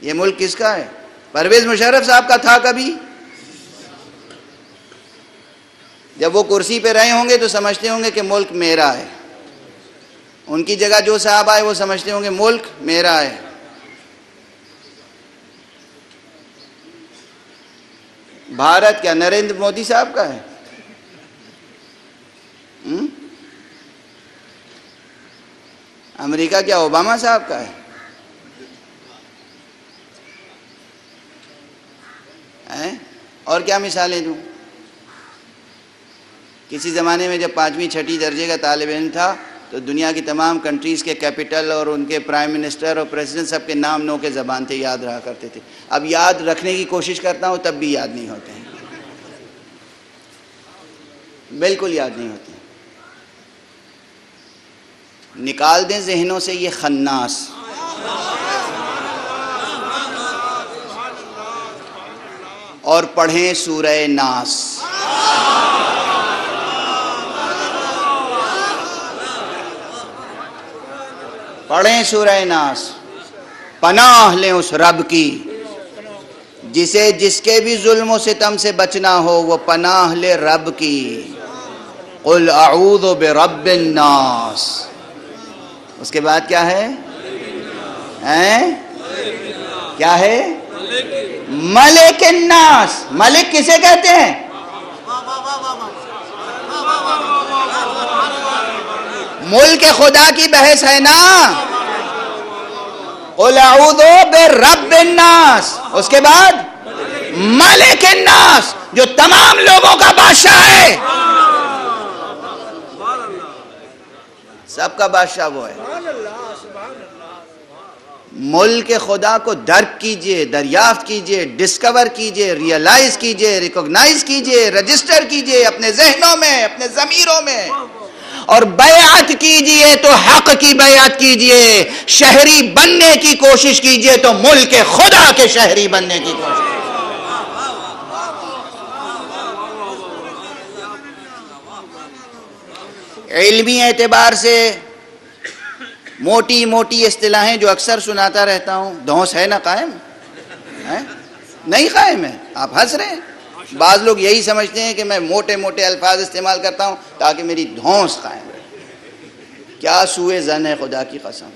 یہ ملک کس کا ہے؟ پرویز مشرف صاحب کا تھا کبھی؟ جب وہ کرسی پہ رہے ہوں گے تو سمجھتے ہوں گے کہ ملک میرا ہے. ان کی جگہ جو صاحب آئے وہ سمجھتے ہوں گے ملک میرا ہے. بھارت کیا نریندر مودی صاحب کا ہے؟ امریکہ کیا اوباما صاحب کا ہے؟ اور کیا مثالیں دوں؟ کسی زمانے میں جب 5ویں 6ٹھی درجے کا طالب علم تھا تو دنیا کی تمام کنٹریز کے کیپٹل اور ان کے پرائم منسٹر اور پریزیڈنٹ سب کے نام نو کے زبان تھے، یاد رہا کرتے تھے. اب یاد رکھنے کی کوشش کرتا ہوں تب بھی یاد نہیں ہوتے ہیں، بالکل یاد نہیں ہوتے ہیں. نکال دیں ذہنوں سے یہ خناس. اور پڑھیں سورہ ناس. پڑھیں سورہ ناس، پناہ لیں اس رب کی جسے جس کے بھی ظلم و ستم سے بچنا ہو وہ پناہ لے رب کی. قل اعوذ برب الناس. اس کے بعد کیا ہے؟ کیا ہے؟ ملک الناس. ملک کسے کہتے ہیں؟ ملک خدا کی بحث ہے نا. قل اعوذ برب الناس. اس کے بعد ملک الناس، جو تمام لوگوں کا بادشاہ ہے، سب کا بادشاہ وہ ہے. ملک خدا کو درک کیجئے، دریافت کیجئے، ڈسکور کیجئے، ریئلائز کیجئے، ریکوگنائز کیجئے، رجسٹر کیجئے اپنے ذہنوں میں، اپنے ضمیروں میں. اور بیعت کیجئے تو حق کی بیعت کیجئے. شہری بننے کی کوشش کیجئے تو ملک خدا کے شہری بننے کی کوشش. علمی اعتبار سے موٹی موٹی اصطلاحیں جو اکثر سناتا رہتا ہوں، دھونس ہے نا قائم؟ نہیں قائم ہے. آپ ہنس رہے ہیں. بعض لوگ یہی سمجھتے ہیں کہ میں موٹے موٹے الفاظ استعمال کرتا ہوں تاکہ میری دھونس قائم رہے. کیا سوء ظن ہے خدا کی قسم.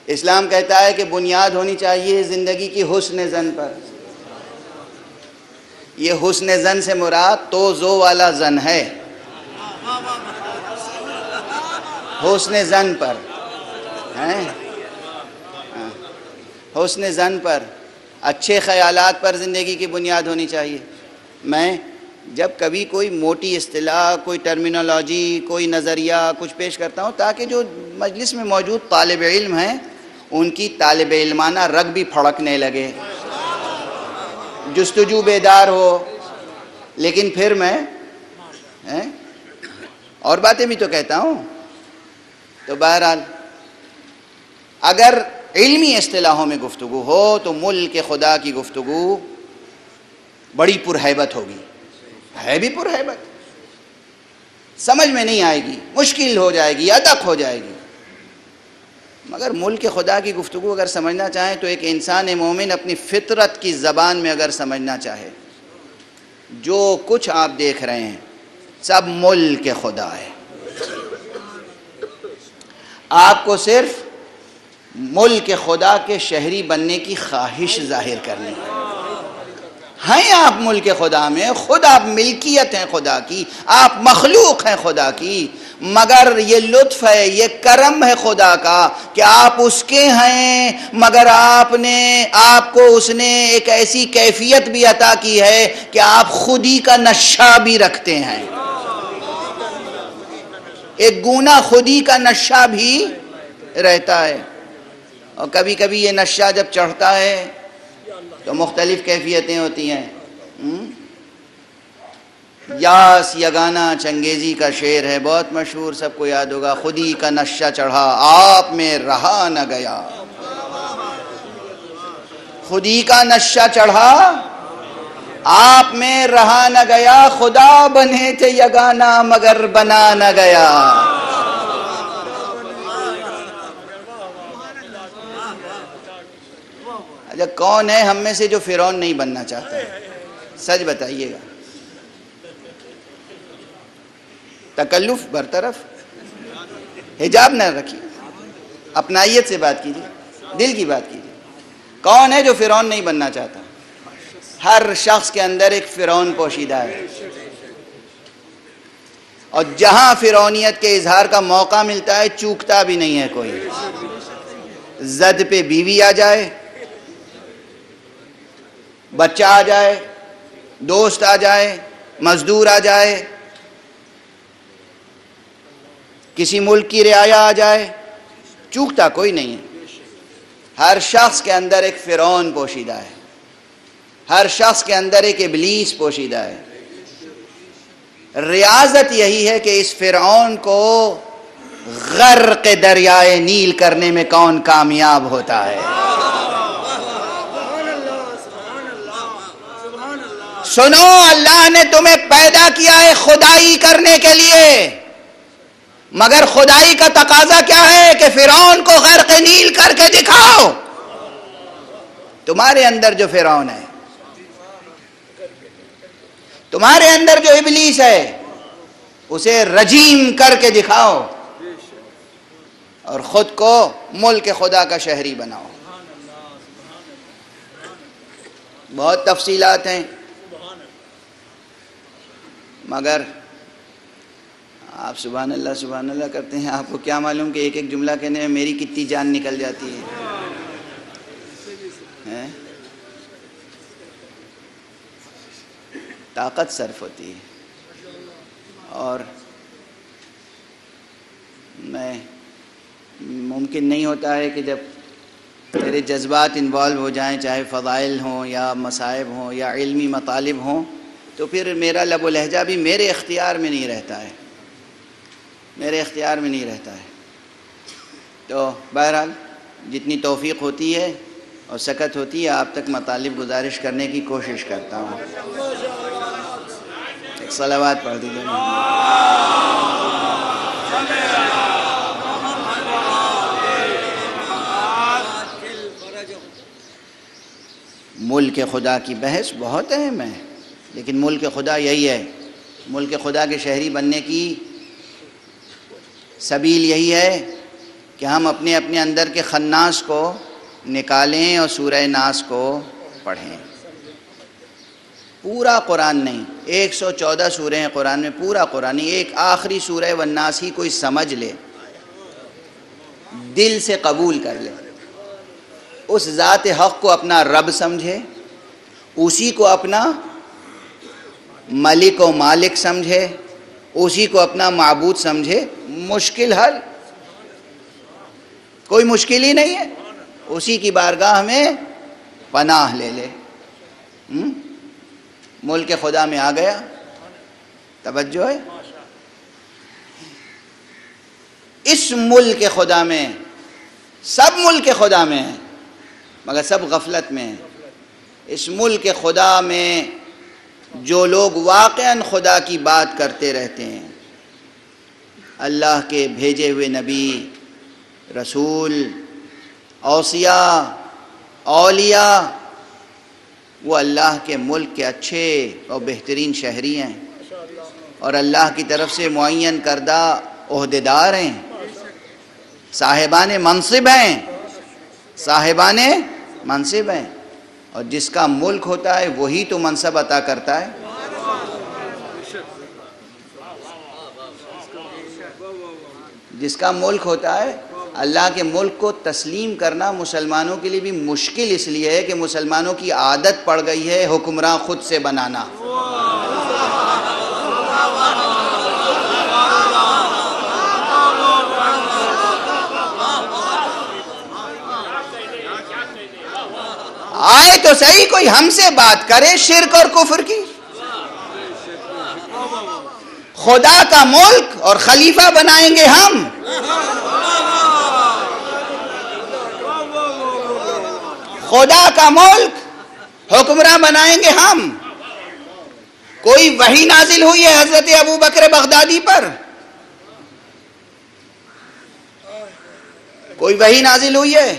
اسلام کہتا ہے کہ بنیاد ہونی چاہیے زندگی کی حسن ظن پر. یہ حسن ظن سے مراد توزو والا ظن ہے. حسن ظن پر، حسن ظن پر، اچھے خیالات پر زندگی کی بنیاد ہونی چاہیے. میں جب کبھی کوئی موٹی اصطلاح، کوئی ٹرمینالوجی، کوئی نظریہ کچھ پیش کرتا ہوں تاکہ جو مجلس میں موجود طالب علم ہیں ان کی طالب علمانہ رگ بھی پھڑکنے لگے، جستجو بیدار ہو. لیکن پھر میں اور باتیں بھی تو کہتا ہوں. تو بہرحال اگر علمی اصطلاحوں میں گفتگو ہو تو ملک خدا کی گفتگو بڑی پرہیبت ہوگی، ہے بھی پرہیبت، سمجھ میں نہیں آئے گی، مشکل ہو جائے گی، ادق ہو جائے گی. مگر ملک خدا کی گفتگو اگر سمجھنا چاہیں تو ایک انسان مومن اپنی فطرت کی زبان میں اگر سمجھنا چاہے، جو کچھ آپ دیکھ رہے ہیں سب ملک خدا ہے. آپ کو صرف ملک خدا کے شہری بننے کی خواہش ظاہر کرنی ہے. ہیں آپ ملک خدا میں، خود آپ ملکیت ہیں خدا کی، آپ مخلوق ہیں خدا کی، مگر یہ لطف ہے، یہ کرم ہے خدا کا کہ آپ اس کے ہیں، مگر آپ کو اس نے ایک ایسی کیفیت بھی عطا کی ہے کہ آپ خودی کا نشہ بھی رکھتے ہیں. ایک گونا خودی کا نشہ بھی رہتا ہے. اور کبھی کبھی یہ نشہ جب چڑھتا ہے تو مختلف کیفیتیں ہوتی ہیں. یاس یگانہ چنگیزی کا شعر ہے، بہت مشہور، سب کو یاد ہوگا. خودی کا نشہ چڑھا آپ میں رہا نہ گیا، خودی کا نشہ چڑھا آپ میں رہا نہ گیا، خدا بنے تھے یگانہ مگر بنا نہ گیا. اچھا کون ہے ہم میں سے جو فرعون نہیں بننا چاہتا ہے؟ سچ بتائیے گا. تکلف برطرف، حجاب نہ رکھیے، اپنائیت سے بات کیجیے، دل کی بات کیجیے. کون ہے جو فرعون نہیں بننا چاہتا؟ ہر شخص کے اندر ایک فرعون پوشیدہ ہے، اور جہاں فرعونیت کے اظہار کا موقع ملتا ہے چوکتا بھی نہیں ہے کوئی. زد پہ بیوی آ جائے، بچہ آ جائے، دوست آ جائے، مزدور آ جائے، کسی ملک کی رعایا آ جائے، چوکتا کوئی نہیں ہے. ہر شخص کے اندر ایک فرعون پوشیدہ ہے، ہر شخص کے اندر ایک ابلیس پوشیدہ ہے. ریاضت یہی ہے کہ اس فرعون کو غرق دریائے نیل کرنے میں کون کامیاب ہوتا ہے. سنو، اللہ نے تمہیں پیدا کیا ہے خدائی کرنے کے لیے، مگر خدائی کا تقاضا کیا ہے کہ فرعون کو غرق نیل کر کے دکھاؤ. تمہارے اندر جو فرعون ہے، تمہارے اندر جو ابلیس ہے، اسے رجیم کر کے دکھاؤ اور خود کو ملک خدا کا شہری بناؤ. بہت تفصیلات ہیں، مگر آپ سبحان اللہ کرتے ہیں. آپ کو کیا معلوم کہ ایک ایک جملہ کہنے میں میری کتنی جان نکل جاتی ہے. طاقت صرف ہوتی ہے. اور ممکن نہیں ہوتا ہے کہ جب میرے جذبات انوالو ہو جائیں، چاہے فضائل ہوں یا مصائب ہوں یا علمی مطالب ہوں، تو پھر میرا لب و لہجہ بھی میرے اختیار میں نہیں رہتا ہے، میرے اختیار میں نہیں رہتا ہے. تو بہرحال جتنی توفیق ہوتی ہے اور سکت ہوتی ہے آپ تک مطالب گزارش کرنے کی کوشش کرتا ہوں. ایک صلوات پڑھ دیجیے. ملک خدا کی بحث بہت اہم ہے، لیکن ملک خدا یہی ہے. ملک خدا کے شہری بننے کی سبیل یہی ہے کہ ہم اپنے اندر کے خناس کو نکالیں اور سورہ ناس کو پڑھیں. پورا قرآن نہیں، 114 سورہ ہیں قرآن میں، پورا قرآن نہیں، ایک آخری سورہ والناس ہی کوئی سمجھ لے، دل سے قبول کر لے، اس ذات حق کو اپنا رب سمجھے، اسی کو اپنا ملک و مالک سمجھے، اسی کو اپنا معبود سمجھے، مشکل حل، کوئی مشکل ہی نہیں ہے، اسی کی بارگاہ میں پناہ لے لے۔ ملک خدا میں آ گیا، توجہ ہے، اس ملک خدا میں، سب ملک خدا میں ہیں مگر سب غفلت میں ہیں۔ اس ملک خدا میں جو لوگ واقعاً خدا کی بات کرتے رہتے ہیں، اللہ کے بھیجے ہوئے نبی، رسول، اوصیاء، اولیاء، وہ اللہ کے ملک کے اچھے اور بہترین شہری ہیں اور اللہ کی طرف سے معین کردہ عہدیدار ہیں، صاحبان منصب ہیں، صاحبان منصب ہیں، اور جس کا ملک ہوتا ہے وہی تو منصب عطا کرتا ہے۔ جس کا ملک ہوتا ہے، اللہ کے ملک کو تسلیم کرنا مسلمانوں کے لیے بھی مشکل اس لیے ہے کہ مسلمانوں کی عادت پڑ گئی ہے حکمراں خود سے بنانا۔ آئے تو صحیح کوئی ہم سے بات کرے شرک اور کفر کی، خدا کا ملک اور خلیفہ بنائیں گے ہم، خدا کا ملک حکمراں بنائیں گے ہم۔ کوئی وحی نازل ہوئی ہے حضرت ابو بکر بغدادی پر؟ کوئی وحی نازل ہوئی ہے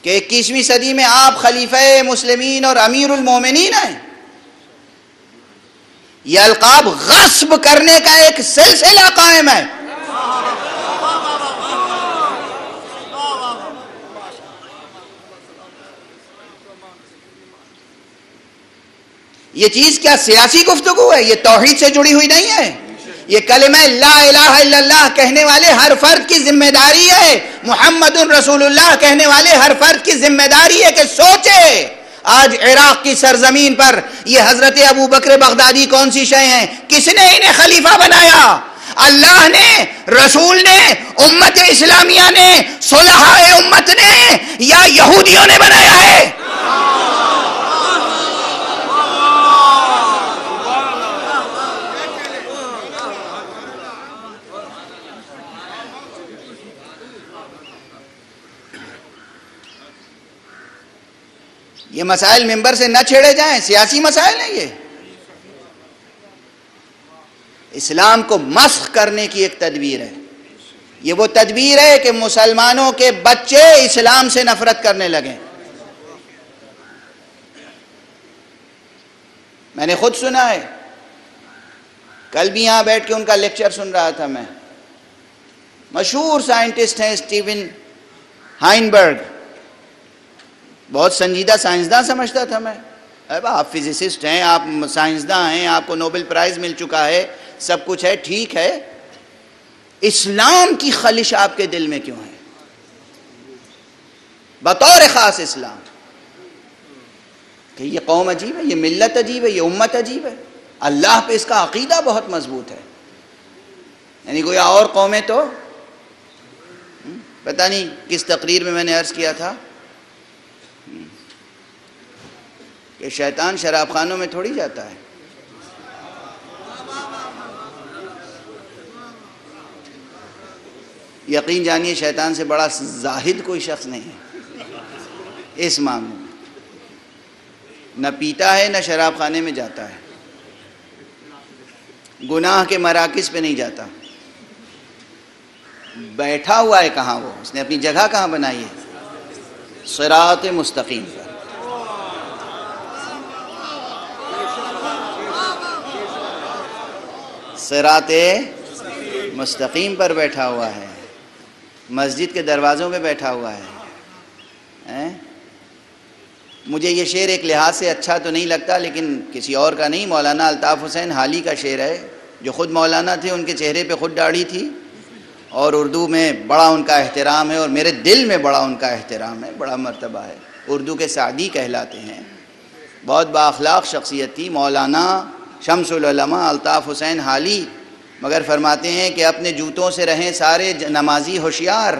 کہ 21ویں صدی میں آپ خلیفہ مسلمین اور امیر المومنین ہیں؟ یہ القاب غصب کرنے کا ایک سلسلہ قائم ہے۔ یہ چیز کیا سیاسی گفتگو ہے؟ یہ توحید سے جڑی ہوئی نہیں ہے۔ یہ کلمہ لا الہ الا اللہ کہنے والے ہر فرد کی ذمہ داری ہے، محمد رسول اللہ کہنے والے ہر فرد کی ذمہ داری ہے کہ سوچے آج عراق کی سرزمین پر یہ حضرت ابو بکر بغدادی کون سی شے ہیں؟ کس نے انہیں خلیفہ بنایا؟ اللہ نے، رسول نے، امت اسلامیہ نے، صلحاء امت نے، یا یہودیوں نے بنایا ہے؟ یہ مسائل ممبر سے نہ چھیڑے جائیں، سیاسی مسائل ہیں یہ۔ اسلام کو مسخ کرنے کی ایک تدبیر ہے، یہ وہ تدبیر ہے کہ مسلمانوں کے بچے اسلام سے نفرت کرنے لگیں۔ میں نے خود سنا ہے، کل بھی یہاں بیٹھ کے ان کا لیکچر سن رہا تھا میں۔ مشہور سائنٹسٹ ہیں اسٹیون ہائنبرگ، بہت سنجیدہ سائنسداں سمجھتا تھا میں۔ آپ فزسسٹ ہیں، آپ سائنسداں ہیں، آپ کو نوبل پرائز مل چکا ہے، سب کچھ ہے، ٹھیک ہے، اسلام کی خلش آپ کے دل میں کیوں ہے؟ بطور خاص اسلام کہ یہ قوم عجیب ہے، یہ ملت عجیب ہے، یہ امت عجیب ہے، اللہ پہ اس کا عقیدہ بہت مضبوط ہے، یعنی کوئی اور قومیں تو پتہ نہیں کس تقریر میں نے عرض کیا تھا کہ شیطان شراب خانوں میں تھوڑی جاتا ہے، یقین جانیے شیطان سے بڑا زاہد کوئی شخص نہیں ہے اس معاملے میں، نہ پیتا ہے نہ شراب خانے میں جاتا ہے، گناہ کے مراکز پہ نہیں جاتا، بیٹھا ہوا ہے کہاں؟ وہ اس نے اپنی جگہ کہاں بنائی ہے؟ صراط مستقیم پر۔ صراط مستقیم پر بیٹھا ہوا ہے، مسجد کے دروازوں پہ بیٹھا ہوا ہے۔ مجھے یہ شعر ایک لحاظ سے اچھا تو نہیں لگتا، لیکن کسی اور کا نہیں، مولانا الطاف حسین حالی کا شعر ہے، جو خود مولانا تھے، ان کے چہرے پہ خود داڑھی تھی، اور اردو میں بڑا ان کا احترام ہے، اور میرے دل میں بڑا ان کا احترام ہے، بڑا مرتبہ ہے، اردو کے سعدی کہلاتے ہیں۔ بہت بااخلاق شخصیت تھی، مولانا شمس العلماء الطاف حسین حالی، مگر فرماتے ہیں کہ اپنے جوتوں سے رہیں سارے نمازی ہوشیار۔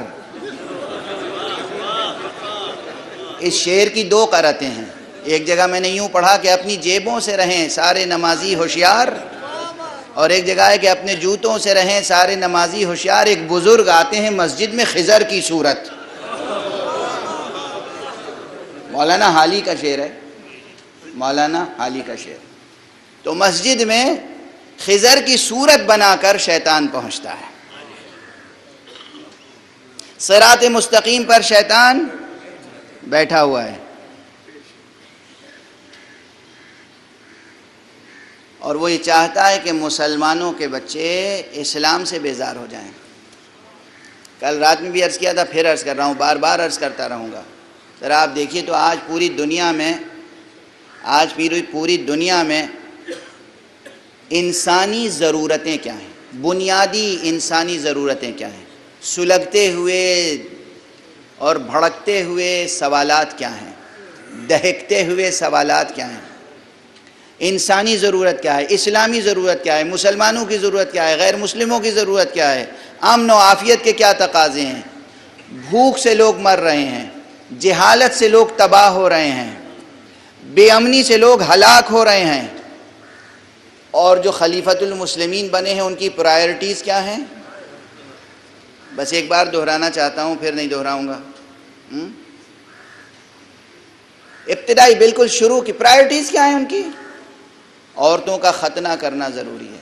اس شعر کی دو قرأتیں ہیں، ایک جگہ میں نے یوں پڑھا کہ اپنی جیبوں سے رہیں سارے نمازی ہوشیار، اور ایک جگہ ہے کہ اپنے جوتوں سے رہیں سارے نمازی ہوشیار۔ ایک بزرگ آتے ہیں مسجد میں خضر کی صورت، مولانا حالی کا شعر ہے، مولانا حالی کا شعر، تو مسجد میں خضر کی صورت بنا کر شیطان پہنچتا ہے، صراط مستقیم پر شیطان بیٹھا ہوا ہے، اور وہ یہ چاہتا ہے کہ مسلمانوں کے بچے اسلام سے بیزار ہو جائیں۔ کل رات میں بھی عرض کیا تھا، پھر عرض کر رہا ہوں، بار بار عرض کرتا رہوں گا۔ ذرا آپ دیکھیے تو آج پوری دنیا میں انسانی ضرورتیں کیا ہیں، بنیادی انسانی ضرورتیں کیا ہیں، سلگتے ہوئے اور بھڑکتے ہوئے سوالات کیا ہیں، دہکتے ہوئے سوالات کیا ہیں، انسانی ضرورت کیا ہے، اسلامی ضرورت کیا ہے، مسلمانوں کی ضرورت کیا ہے، غیر مسلموں کی ضرورت کیا ہے، امن و عافیت کے کیا تقاضے ہیں، بھوک سے لوگ مر رہے ہیں، جہالت سے لوگ تباہ ہو رہے ہیں، بے امنی سے لوگ ہلاک ہو رہے ہیں، اور جو خلیفۃ المسلمین بنے ہیں ان کی پرائرٹیز کیا ہیں؟ بس ایک بار دہرانا چاہتا ہوں، پھر نہیں دہراؤں گا۔ ابتدائی بالکل شروع کی پرائرٹیز کیا ہیں ان کی؟ عورتوں کا ختنہ کرنا ضروری ہے،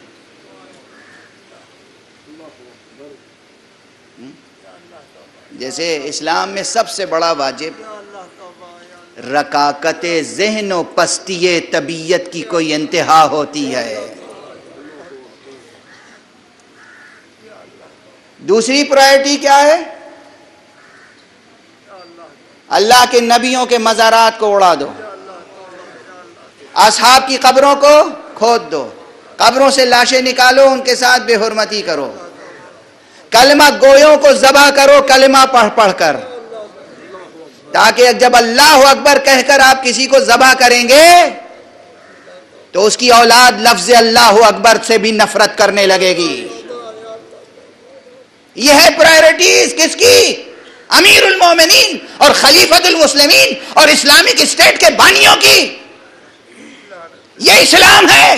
جیسے اسلام میں سب سے بڑا واجب رکاکت ذہن و پستی طبیعت کی کوئی انتہا ہوتی ہے۔ دوسری پرائرٹی کیا ہے؟ اللہ کے نبیوں کے مزارات کو اڑا دو، اصحاب کی قبروں کو کھود دو، قبروں سے لاشیں نکالو، ان کے ساتھ بے حرمتی کرو، کلمہ گویوں کو ذبح کرو کلمہ پڑھ پڑھ کر، تاکہ جب اللہ اکبر کہہ کر آپ کسی کو ذبح کریں گے تو اس کی اولاد لفظ اللہ اکبر سے بھی نفرت کرنے لگے گی۔ یہ ہے پرائرٹیز کس کی؟ امیر المومنین اور خلیفۃ المسلمین اور اسلامک اسٹیٹ کے بانیوں کی۔ یہ اسلام ہے،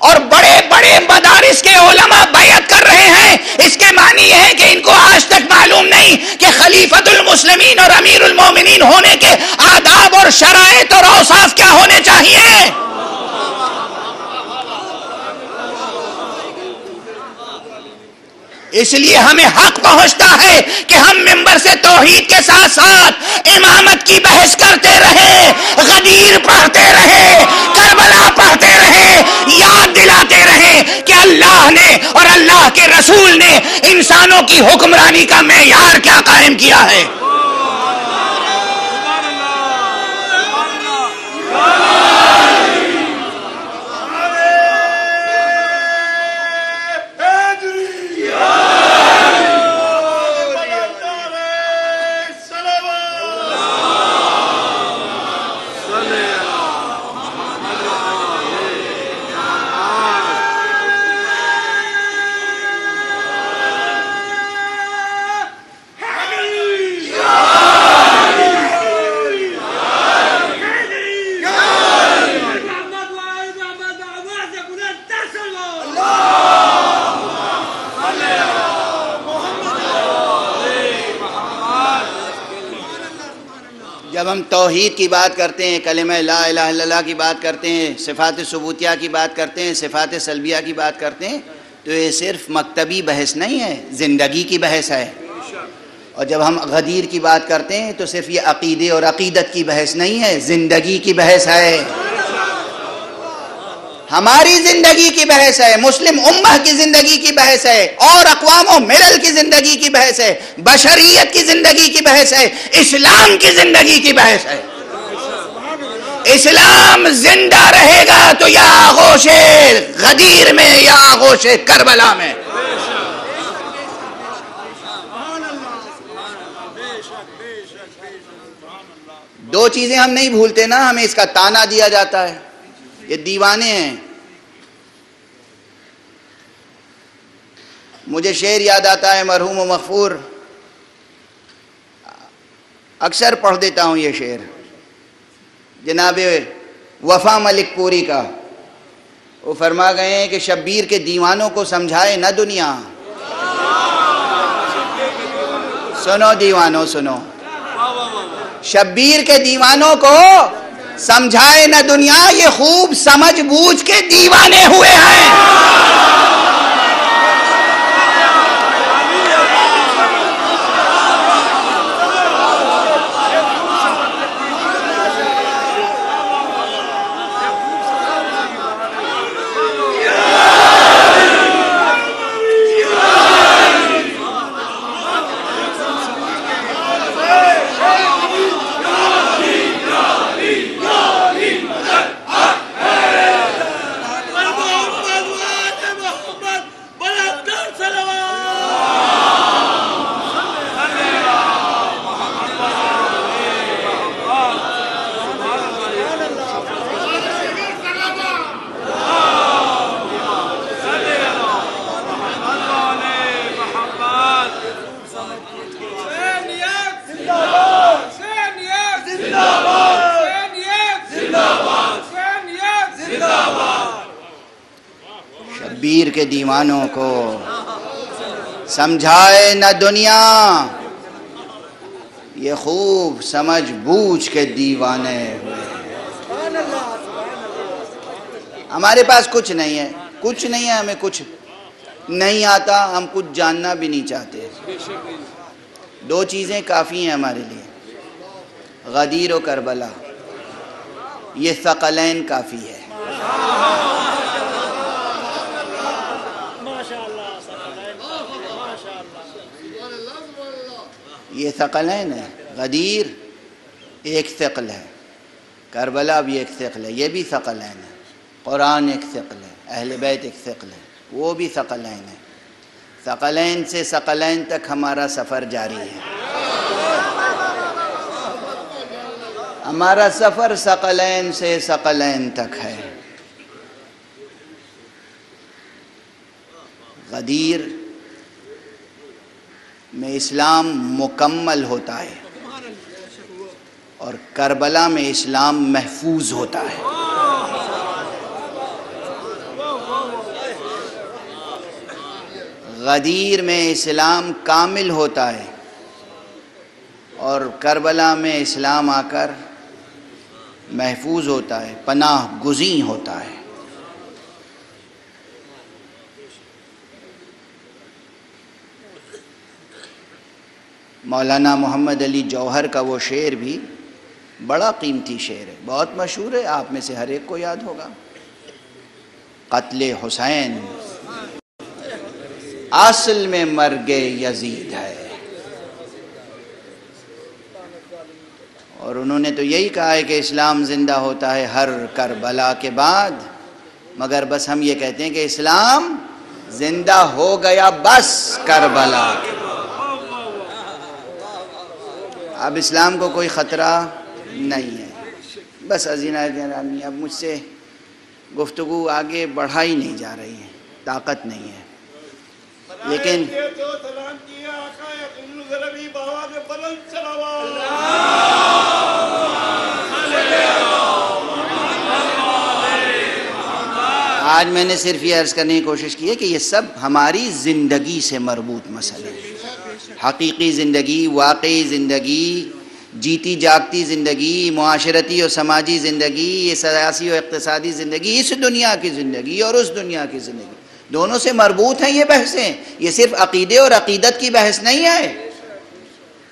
اور بڑے بڑے مدارس کے علماء بیعت کر رہے ہیں۔ اس کے معنی یہ ہے کہ ان کو آج تک معلوم نہیں کہ خلیفۃ المسلمین اور امیر المومنین ہونے کے آداب اور شرائط اور اوصاف کیا ہونے چاہیے۔ اس لیے ہمیں حق پہنچتا ہے کہ ہم ممبر سے توحید کے ساتھ ساتھ امامت کی بحث کرتے رہے، غدیر پڑھتے رہے، کربلا پڑھتے رہے، یاد دلاتے رہے کہ اللہ نے اور اللہ کے رسول نے انسانوں کی حکمرانی کا معیار کیا قائم کیا ہے۔ جب ہم توحید کی بات کرتے ہیں، کلمہ لا الہ الا اللہ کی بات کرتے ہیں، صفات ثبوتیہ کی بات کرتے ہیں، صفات سلبیہ کی بات کرتے ہیں، تو یہ صرف مکتبی بحث نہیں ہے، زندگی کی بحث ہے۔ اور جب ہم غدیر کی بات کرتے ہیں تو صرف یہ عقیدے اور عقیدت کی بحث نہیں ہے، زندگی کی بحث ہے، ہماری زندگی کی بحث ہے، مسلم امہ کی زندگی کی بحث ہے، اور اقوام و ملل کی زندگی کی بحث ہے، بشریت کی زندگی کی بحث ہے، اسلام کی زندگی کی بحث ہے۔ اسلام زندہ رہے گا تو یا آغوش غدیر میں یا آغوش کربلا میں۔ دو چیزیں ہم نہیں بھولتے نا، ہمیں اس کا تانا دیا جاتا ہے، یہ دیوانے ہیں۔ مجھے شعر یاد آتا ہے مرحوم و مغفور، اکثر پڑھ دیتا ہوں یہ شعر، جناب وفا ملک پوری کا۔ وہ فرما گئے ہیں کہ شبیر کے دیوانوں کو سمجھائے نہ دنیا۔ سنو دیوانوں سنو، شبیر کے دیوانوں کو سمجھائے نہ دنیا، یہ خوب سمجھ بوجھ کے دیوانے ہوئے ہیں۔ شبیر کے دیوانوں کو سمجھائے نہ دنیا، یہ خوب سمجھ بوجھ کے دیوانے ہوئے۔ ہمارے پاس کچھ نہیں ہے، کچھ نہیں ہے، ہمیں کچھ نہیں آتا، ہم کچھ جاننا بھی نہیں چاہتے۔ دو چیزیں کافی ہیں ہمارے لیے، غدیر و کربلا، یہ ثقلین کافی ہے۔ یہ ثقلین ہے، غدیر ایک ثقل ہے، کربلا بھی ایک ثقل ہے، یہ بھی ثقلین ہے۔ قرآن ایک ثقل ہے، اہل بیت ایک ثقل ہے، وہ بھی ثقلین ہے۔ ثقلین سے ثقلین تک ہمارا سفر جاری ہے۔ ہمارا سفر ثقلین سے ثقلین تک ہے۔ غدیر میں اسلام مکمل ہوتا ہے اور کربلا میں اسلام محفوظ ہوتا ہے۔ غدیر میں اسلام کامل ہوتا ہے اور کربلا میں اسلام آ کر محفوظ ہوتا ہے، پناہ گزین ہوتا ہے۔ مولانا محمد علی جوہر کا وہ شعر بھی بڑا قیمتی شعر ہے، بہت مشہور ہے، آپ میں سے ہر ایک کو یاد ہوگا۔ قتل حسین اصل میں مرگ یزید ہے۔ اور انہوں نے تو یہی کہا ہے کہ اسلام زندہ ہوتا ہے ہر کربلا کے بعد، مگر بس ہم یہ کہتے ہیں کہ اسلام زندہ ہو گیا بس کربلا کے بعد۔ اب اسلام کو کوئی خطرہ نہیں ہے۔ بس عزیزان گرامی، اب مجھ سے گفتگو آگے بڑھائی نہیں جا رہی ہے، طاقت نہیں ہے، لیکن آج میں نے صرف یہ عرض کرنے کی کوشش کی ہے کہ یہ سب ہماری زندگی سے مربوط مسئلے ہیں۔ حقیقی زندگی، واقعی زندگی، جیتی جاگتی زندگی، معاشرتی اور سماجی زندگی، یہ سیاسی اور اقتصادی زندگی، اس دنیا کی زندگی اور اس دنیا کی زندگی، دونوں سے مربوط ہیں یہ بحثیں۔ یہ صرف عقیدے اور عقیدت کی بحث نہیں ہے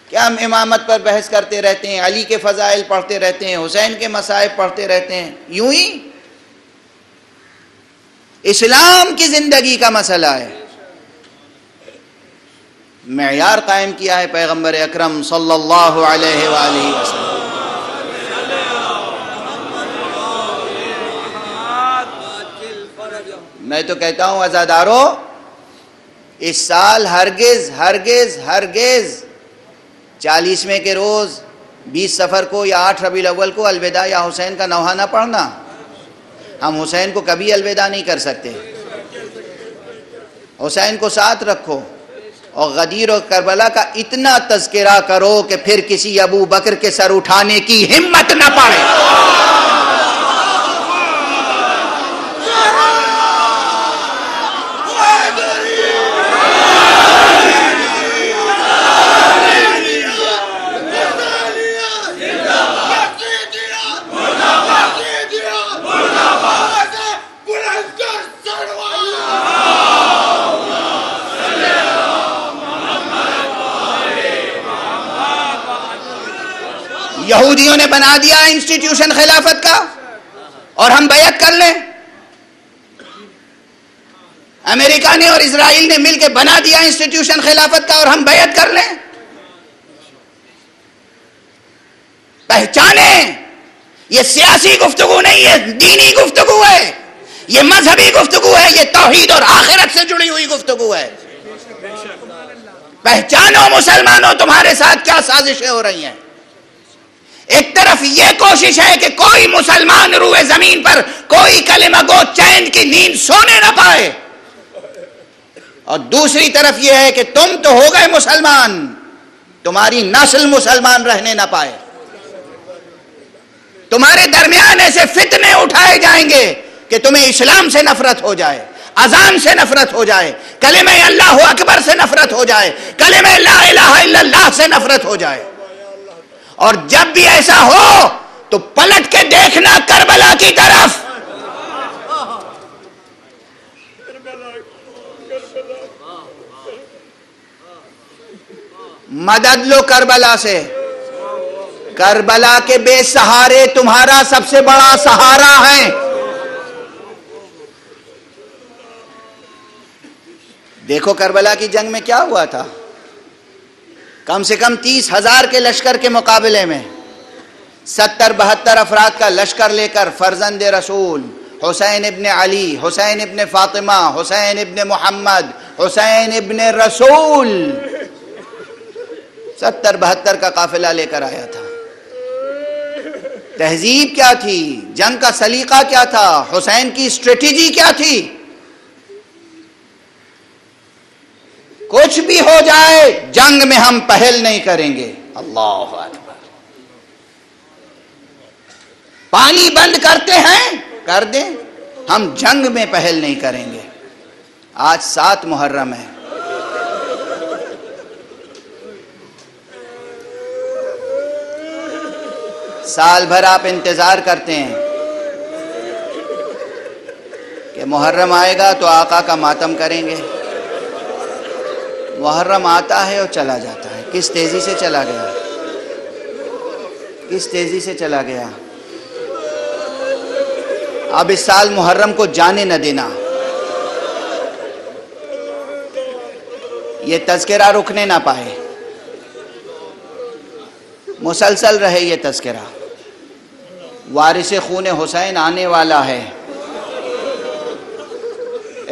کہ ہم امامت پر بحث کرتے رہتے ہیں، علی کے فضائل پڑھتے رہتے ہیں، حسین کے مصائب پڑھتے رہتے ہیں، یوں ہی اسلام کی زندگی کا مسئلہ ہے۔ معیار قائم کیا ہے پیغمبر اکرم صلی اللہ علیہ وآلہ وسلم۔ میں تو کہتا ہوں عزادارو، اس سال ہرگز ہرگز ہرگز 40ویں کے روز 20 صفر کو یا 8 ربیع الاول کو الوداع یا حسین کا نوحہ نہ پڑھنا. ہم حسین کو کبھی الوداع نہیں کر سکتے. حسین کو ساتھ رکھو اور غدیر اور کربلا کا اتنا تذکرہ کرو کہ پھر کسی ابو بکر کے سر اٹھانے کی ہمت نہ پڑے. یہودیوں نے بنا دیا انسٹیٹیوشن خلافت کا اور ہم بیعت کر لیں. امریکہ نے اور اسرائیل نے مل کے بنا دیا انسٹیٹیوشن خلافت کا اور ہم بیعت کر لیں. پہچانیں یہ سیاسی گفتگو نہیں ہے، دینی گفتگو ہے، یہ مذہبی گفتگو ہے، یہ توحید اور آخرت سے جڑی ہوئی گفتگو ہے. پہچانو مسلمانوں تمہارے ساتھ کیا سازشیں ہو رہی ہیں. ایک طرف یہ کوشش ہے کہ کوئی مسلمان روئے زمین پر کوئی کلمہ گو چین کی نیند سونے نہ پائے، اور دوسری طرف یہ ہے کہ تم تو ہو گئے مسلمان، تمہاری نسل مسلمان رہنے نہ پائے. تمہارے درمیان ایسے فتنے اٹھائے جائیں گے کہ تمہیں اسلام سے نفرت ہو جائے، اذان سے نفرت ہو جائے، کلمہ اللہ اکبر سے نفرت ہو جائے، کلمہ لا الہ الا اللہ سے نفرت ہو جائے. اور جب بھی ایسا ہو تو پلٹ کے دیکھنا کربلا کی طرف. مدد لو کربلا سے. کربلا کے بے سہارے تمہارا سب سے بڑا سہارا ہے. دیکھو کربلا کی جنگ میں کیا ہوا تھا. کم سے کم 30,000 کے لشکر کے مقابلے میں 70-72 افراد کا لشکر لے کر فرزند رسول حسین ابن علی، حسین ابن فاطمہ، حسین ابن محمد، حسین ابن رسول 70-72 کا قافلہ لے کر آیا تھا. تہذیب کیا تھی، جنگ کا سلیقہ کیا تھا، حسین کی اسٹریٹجی کیا تھی. کچھ بھی ہو جائے جنگ میں ہم پہل نہیں کریں گے. اللہ اکبر. پانی بند کرتے ہیں کر دیں، ہم جنگ میں پہل نہیں کریں گے. آج 7 محرم ہے. سال بھر آپ انتظار کرتے ہیں کہ محرم آئے گا تو آقا کا ماتم کریں گے. محرم آتا ہے اور چلا جاتا ہے. کس تیزی سے چلا گیا، کس تیزی سے چلا گیا. اب اس سال محرم کو جانے نہ دینا. یہ تذکرہ رکنے نہ پائے، مسلسل رہے یہ تذکرہ. وارث خون حسین آنے والا ہے.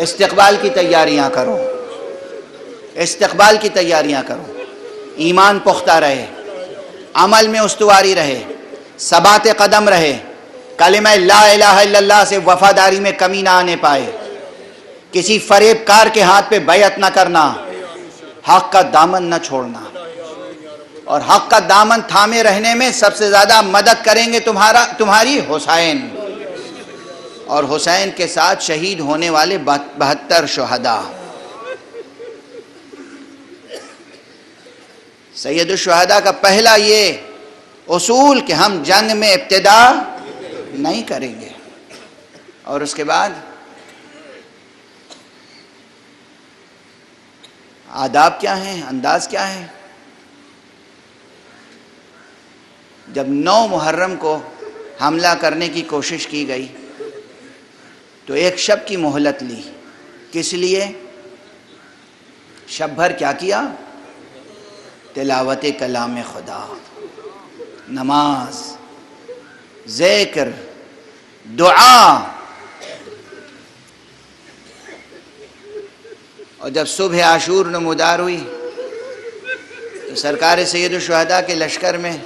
استقبال کی تیاریاں کرو، استقبال کی تیاریاں کرو. ایمان پختہ رہے، عمل میں استواری رہے، ثبات قدم رہے، کلمہ لا الہ الا اللہ سے وفاداری میں کمی نہ آنے پائے. کسی فریب کار کے ہاتھ پہ بیعت نہ کرنا، حق کا دامن نہ چھوڑنا. اور حق کا دامن تھامے رہنے میں سب سے زیادہ مدد کریں گے تمہاری حسین، اور حسین کے ساتھ شہید ہونے والے 72 شہداء. سید الشہداء کا پہلا یہ اصول کہ ہم جنگ میں ابتدا نہیں کریں گے. اور اس کے بعد آداب کیا ہیں، انداز کیا ہے. جب 9 محرم کو حملہ کرنے کی کوشش کی گئی تو ایک شب کی مہلت لی. کس لیے؟ شب بھر کیا کیا؟ تلاوت کلام خدا، نماز، ذکر، دعا. اور جب صبح عاشور نمودار ہوئی تو سرکار سید الشہداء کے لشکر میں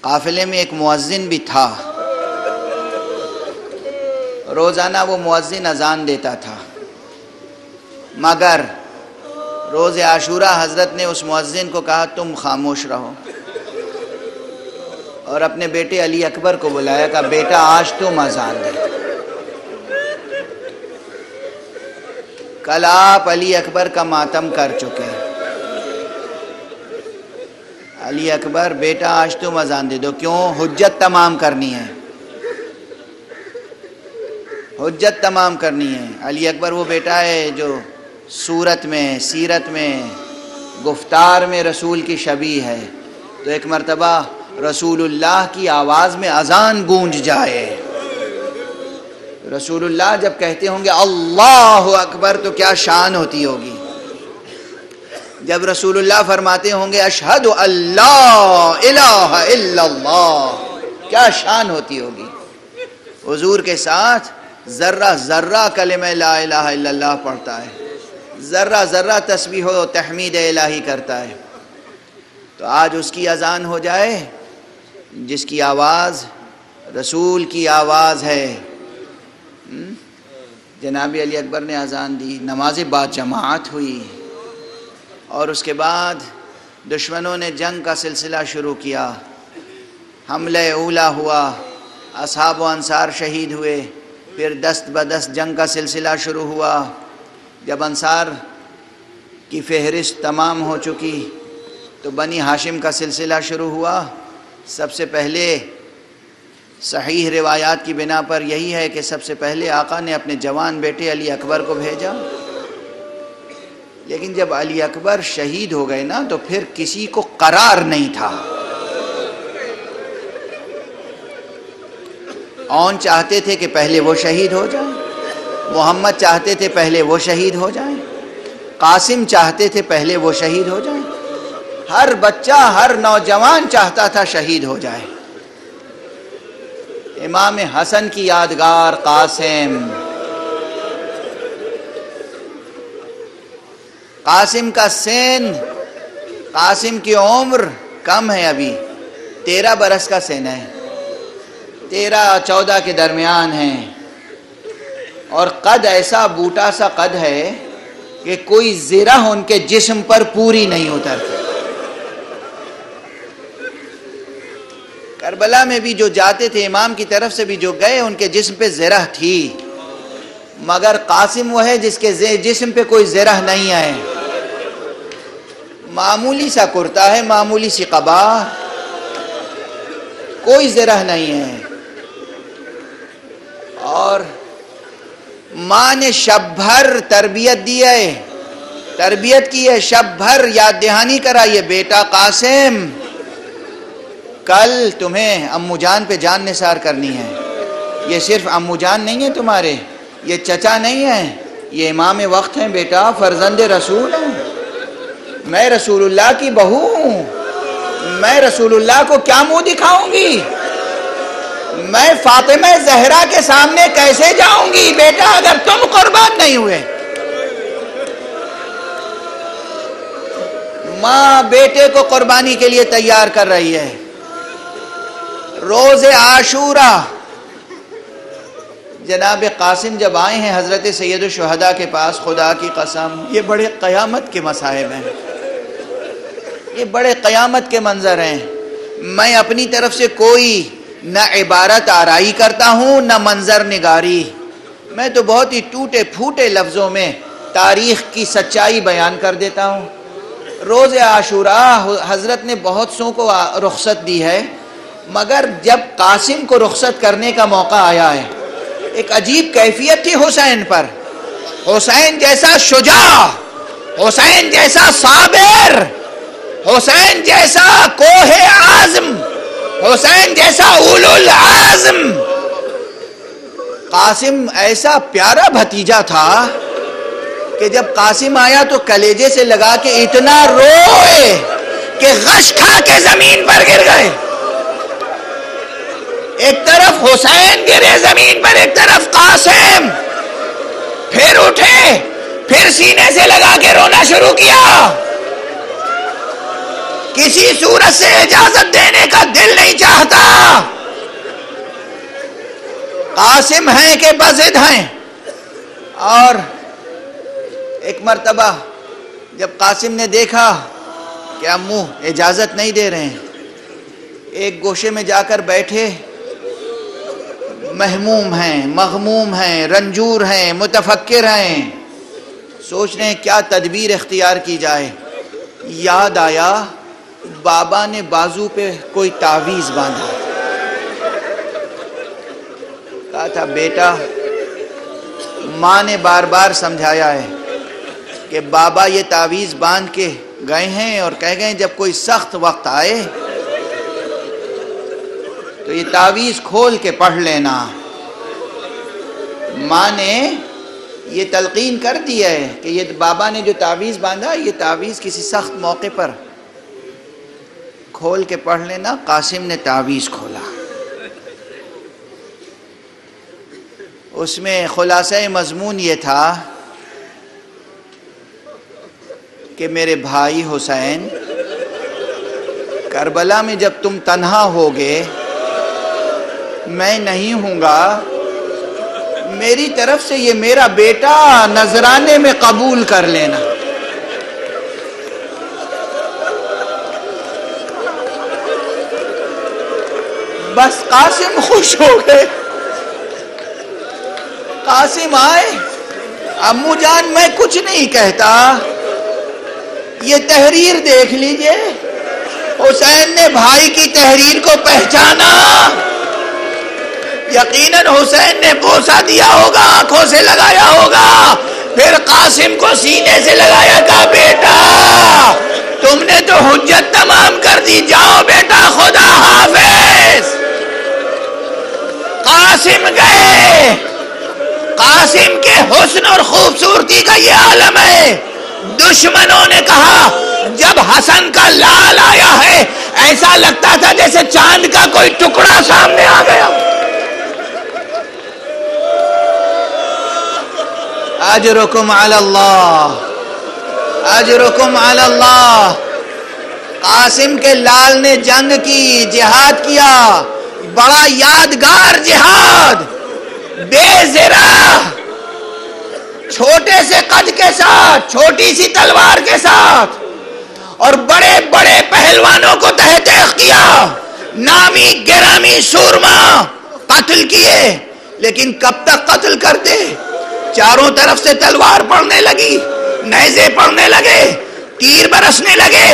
قافلے میں ایک مؤذن بھی تھا. روزانہ وہ مؤذن اذان دیتا تھا، مگر روز عاشوراء حضرت نے اس مؤذن کو کہا تم خاموش رہو، اور اپنے بیٹے علی اکبر کو بلایا کہ بیٹا آج تم اذان دے. کل آپ علی اکبر کا ماتم کر چکے. علی اکبر بیٹا آج تم اذان دے دو. کیوں؟ حجت تمام کرنی ہے، حجت تمام کرنی ہے. علی اکبر وہ بیٹا ہے جو صورت میں، سیرت میں، گفتار میں رسول کی شبیہ ہے. تو ایک مرتبہ رسول اللہ کی آواز میں اذان گونج جائے. رسول اللہ جب کہتے ہوں گے اللہ اکبر تو کیا شان ہوتی ہوگی. جب رسول اللہ فرماتے ہوں گے اشہد اللہ الہ الا اللہ، کیا شان ہوتی ہوگی. حضور کے ساتھ ذرہ ذرہ کلمہ لا الہ الا اللہ پڑھتا ہے، ذرہ ذرہ تسبیح و تحمید الہی کرتا ہے. تو آج اس کی اذان ہو جائے جس کی آواز رسول کی آواز ہے. جناب علی اکبر نے اذان دی، نماز با جماعت ہوئی، اور اس کے بعد دشمنوں نے جنگ کا سلسلہ شروع کیا. حملہ اولا ہوا، اصحاب و انصار شہید ہوئے. پھر دست بدست جنگ کا سلسلہ شروع ہوا. جب انصار کی فہرست تمام ہو چکی تو بنی ہاشم کا سلسلہ شروع ہوا. سب سے پہلے صحیح روایات کی بنا پر یہی ہے کہ سب سے پہلے آقا نے اپنے جوان بیٹے علی اکبر کو بھیجا. لیکن جب علی اکبر شہید ہو گئے نا تو پھر کسی کو قرار نہیں تھا. اون چاہتے تھے کہ پہلے وہ شہید ہو جائیں، محمد چاہتے تھے پہلے وہ شہید ہو جائیں، قاسم چاہتے تھے پہلے وہ شہید ہو جائیں. ہر بچہ، ہر نوجوان چاہتا تھا شہید ہو جائے. امام حسن کی یادگار قاسم کا سین، قاسم کی عمر کم ہے، ابھی 13 برس کا سین ہے، 13-14 کے درمیان ہے. اور قد ایسا بوٹا سا قد ہے کہ کوئی زرہ ان کے جسم پر پوری نہیں اترتی. کربلا میں بھی جو جاتے تھے امام کی طرف سے بھی جو گئے ان کے جسم پہ زرہ تھی، مگر قاسم وہ ہے جس کے جسم پہ کوئی زرہ نہیں ہے. معمولی سا کرتا ہے، معمولی سی قبا، کوئی زرہ نہیں ہے. اور ماں نے شب بھر تربیت دی ہے، تربیت کی ہے، شب بھر یاد دہانی کرائی ہے. بیٹا قاسم، کل تمہیں امو جان پہ جان نثار کرنی ہے. یہ صرف امو جان نہیں ہے تمہارے، یہ چچا نہیں ہے، یہ امام وقت ہیں بیٹا، فرزند رسول ہیں. میں رسول اللہ کی بہو ہوں، میں رسول اللہ کو کیا منہ دکھاؤں گی؟ میں فاطمہ زہرا کے سامنے کیسے جاؤں گی بیٹا اگر تم قربان نہیں ہوئے؟ ماں بیٹے کو قربانی کے لیے تیار کر رہی ہے. روز عاشوراء جناب قاسم جب آئے ہیں حضرت سید الشہداء کے پاس، خدا کی قسم یہ بڑے قیامت کے مصائب ہیں، یہ بڑے قیامت کے منظر ہیں. میں اپنی طرف سے کوئی نہ عبارت آرائی کرتا ہوں نہ منظر نگاری، میں تو بہت ہی ٹوٹے پھوٹے لفظوں میں تاریخ کی سچائی بیان کر دیتا ہوں. روز عاشوراء حضرت نے بہت سو کو رخصت دی ہے، مگر جب قاسم کو رخصت کرنے کا موقع آیا ہے ایک عجیب کیفیت تھی حسین پر. حسین جیسا شجاع، حسین جیسا صابر، حسین جیسا کوہ عزم، حسین جیسا اولو العزم. قاسم ایسا پیارا بھتیجا تھا کہ جب قاسم آیا تو کلیجے سے لگا کے اتنا روئے کہ غش کھا کے زمین پر گر گئے. ایک طرف حسین گرے زمین پر، ایک طرف قاسم. پھر اٹھے، پھر سینے سے لگا کے رونا شروع کیا. کسی صورت سے اجازت دینے کا دل نہیں چاہتا. قاسم ہیں کہ بضد ہیں. اور ایک مرتبہ جب قاسم نے دیکھا کہ امو اجازت نہیں دے رہے ہیں، ایک گوشے میں جا کر بیٹھے، محموم ہیں، مغموم ہیں، رنجور ہیں، متفکر ہیں، سوچ رہے ہیں کیا تدبیر اختیار کی جائے. یاد آیا بابا نے بازو پہ کوئی تعویذ باندھا. کہا تھا بیٹا، ماں نے بار بار سمجھایا ہے کہ بابا یہ تعویذ باندھ کے گئے ہیں اور کہہ گئے جب کوئی سخت وقت آئے تو یہ تعویذ کھول کے پڑھ لینا. ماں نے یہ تلقین کر دیا ہے کہ یہ بابا نے جو تعویذ باندھا یہ تعویذ کسی سخت موقع پر کھول کے پڑھ لینا. قاسم نے تعویذ کھولا. اس میں خلاصہ مضمون یہ تھا کہ میرے بھائی حسین، کربلا میں جب تم تنہا ہوگے میں نہیں ہوں گا، میری طرف سے یہ میرا بیٹا نذرانے میں قبول کر لینا. بس قاسم خوش ہو گئے. قاسم آئے، امو جان میں کچھ نہیں کہتا، یہ تحریر دیکھ لیجئے. حسین نے بھائی کی تحریر کو پہچانا. یقیناً حسین نے بوسہ دیا ہوگا، آنکھوں سے لگایا ہوگا، پھر قاسم کو سینے سے لگایا. کہا بیٹا تم نے تو حجت تمام کر دی، جاؤ بیٹا خدا حافظ. قاسم گئے. قاسم کے حسن اور خوبصورتی کا یہ عالم ہے. دشمنوں نے کہا جب حسن کا لال آیا ہے ایسا لگتا تھا جیسے چاند کا کوئی ٹکڑا سامنے آ گیا. اجرکم علی اللہ، اجرکم علی اللہ. قاسم کے لال نے جنگ کی، جہاد کیا، بڑا یادگار جہاد، بے زرہ، چھوٹے سے قد کے ساتھ، چھوٹی سی تلوار کے ساتھ، اور بڑے بڑے پہلوانوں کو تحت کیا، نامی گرامی سورما قتل کیے. لیکن کب تک قتل کرتے؟ چاروں طرف سے تلوار پڑنے لگی، نیزے پڑنے لگے، تیر برسنے لگے،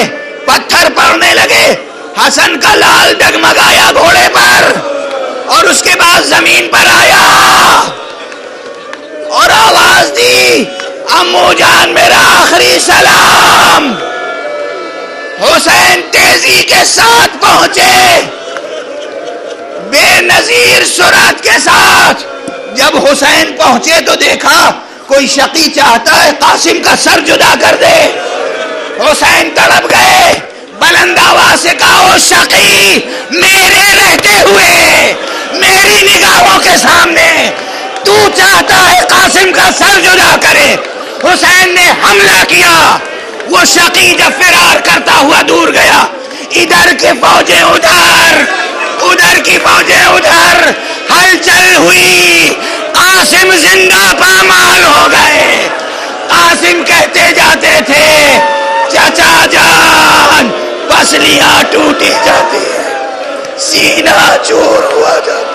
پتھر پڑنے لگے. حسن کا لال ڈگمگایا گھوڑے پر اور اس کے بعد زمین پر آیا اور آواز دی امو جان میرا آخری سلام. حسین تیزی کے ساتھ پہنچے، بے نظیر سرعت کے ساتھ. جب حسین پہنچے تو دیکھا کوئی شقی چاہتا ہے قاسم کا سر جدا کر دے. حسین تڑپ گئے، بلند آواز سے کہا او شقی میرے رہتے ہوئے میری نگاہوں کے سامنے تو چاہتا ہے قاسم کا سر جدا کرے. حسین نے حملہ کیا. وہ شقی جب فرار کرتا ہوا دور گیا، ادھر کی فوجیں ادھر، ادھر کی فوجیں ادھر، ہلچل ہوئی. قاسم زندہ پامال ہو گئے. قاسم کہتے جاتے تھے چچا جان پسلیاں ٹوٹی جاتی ہیں، سینہ چور ہوا جاتا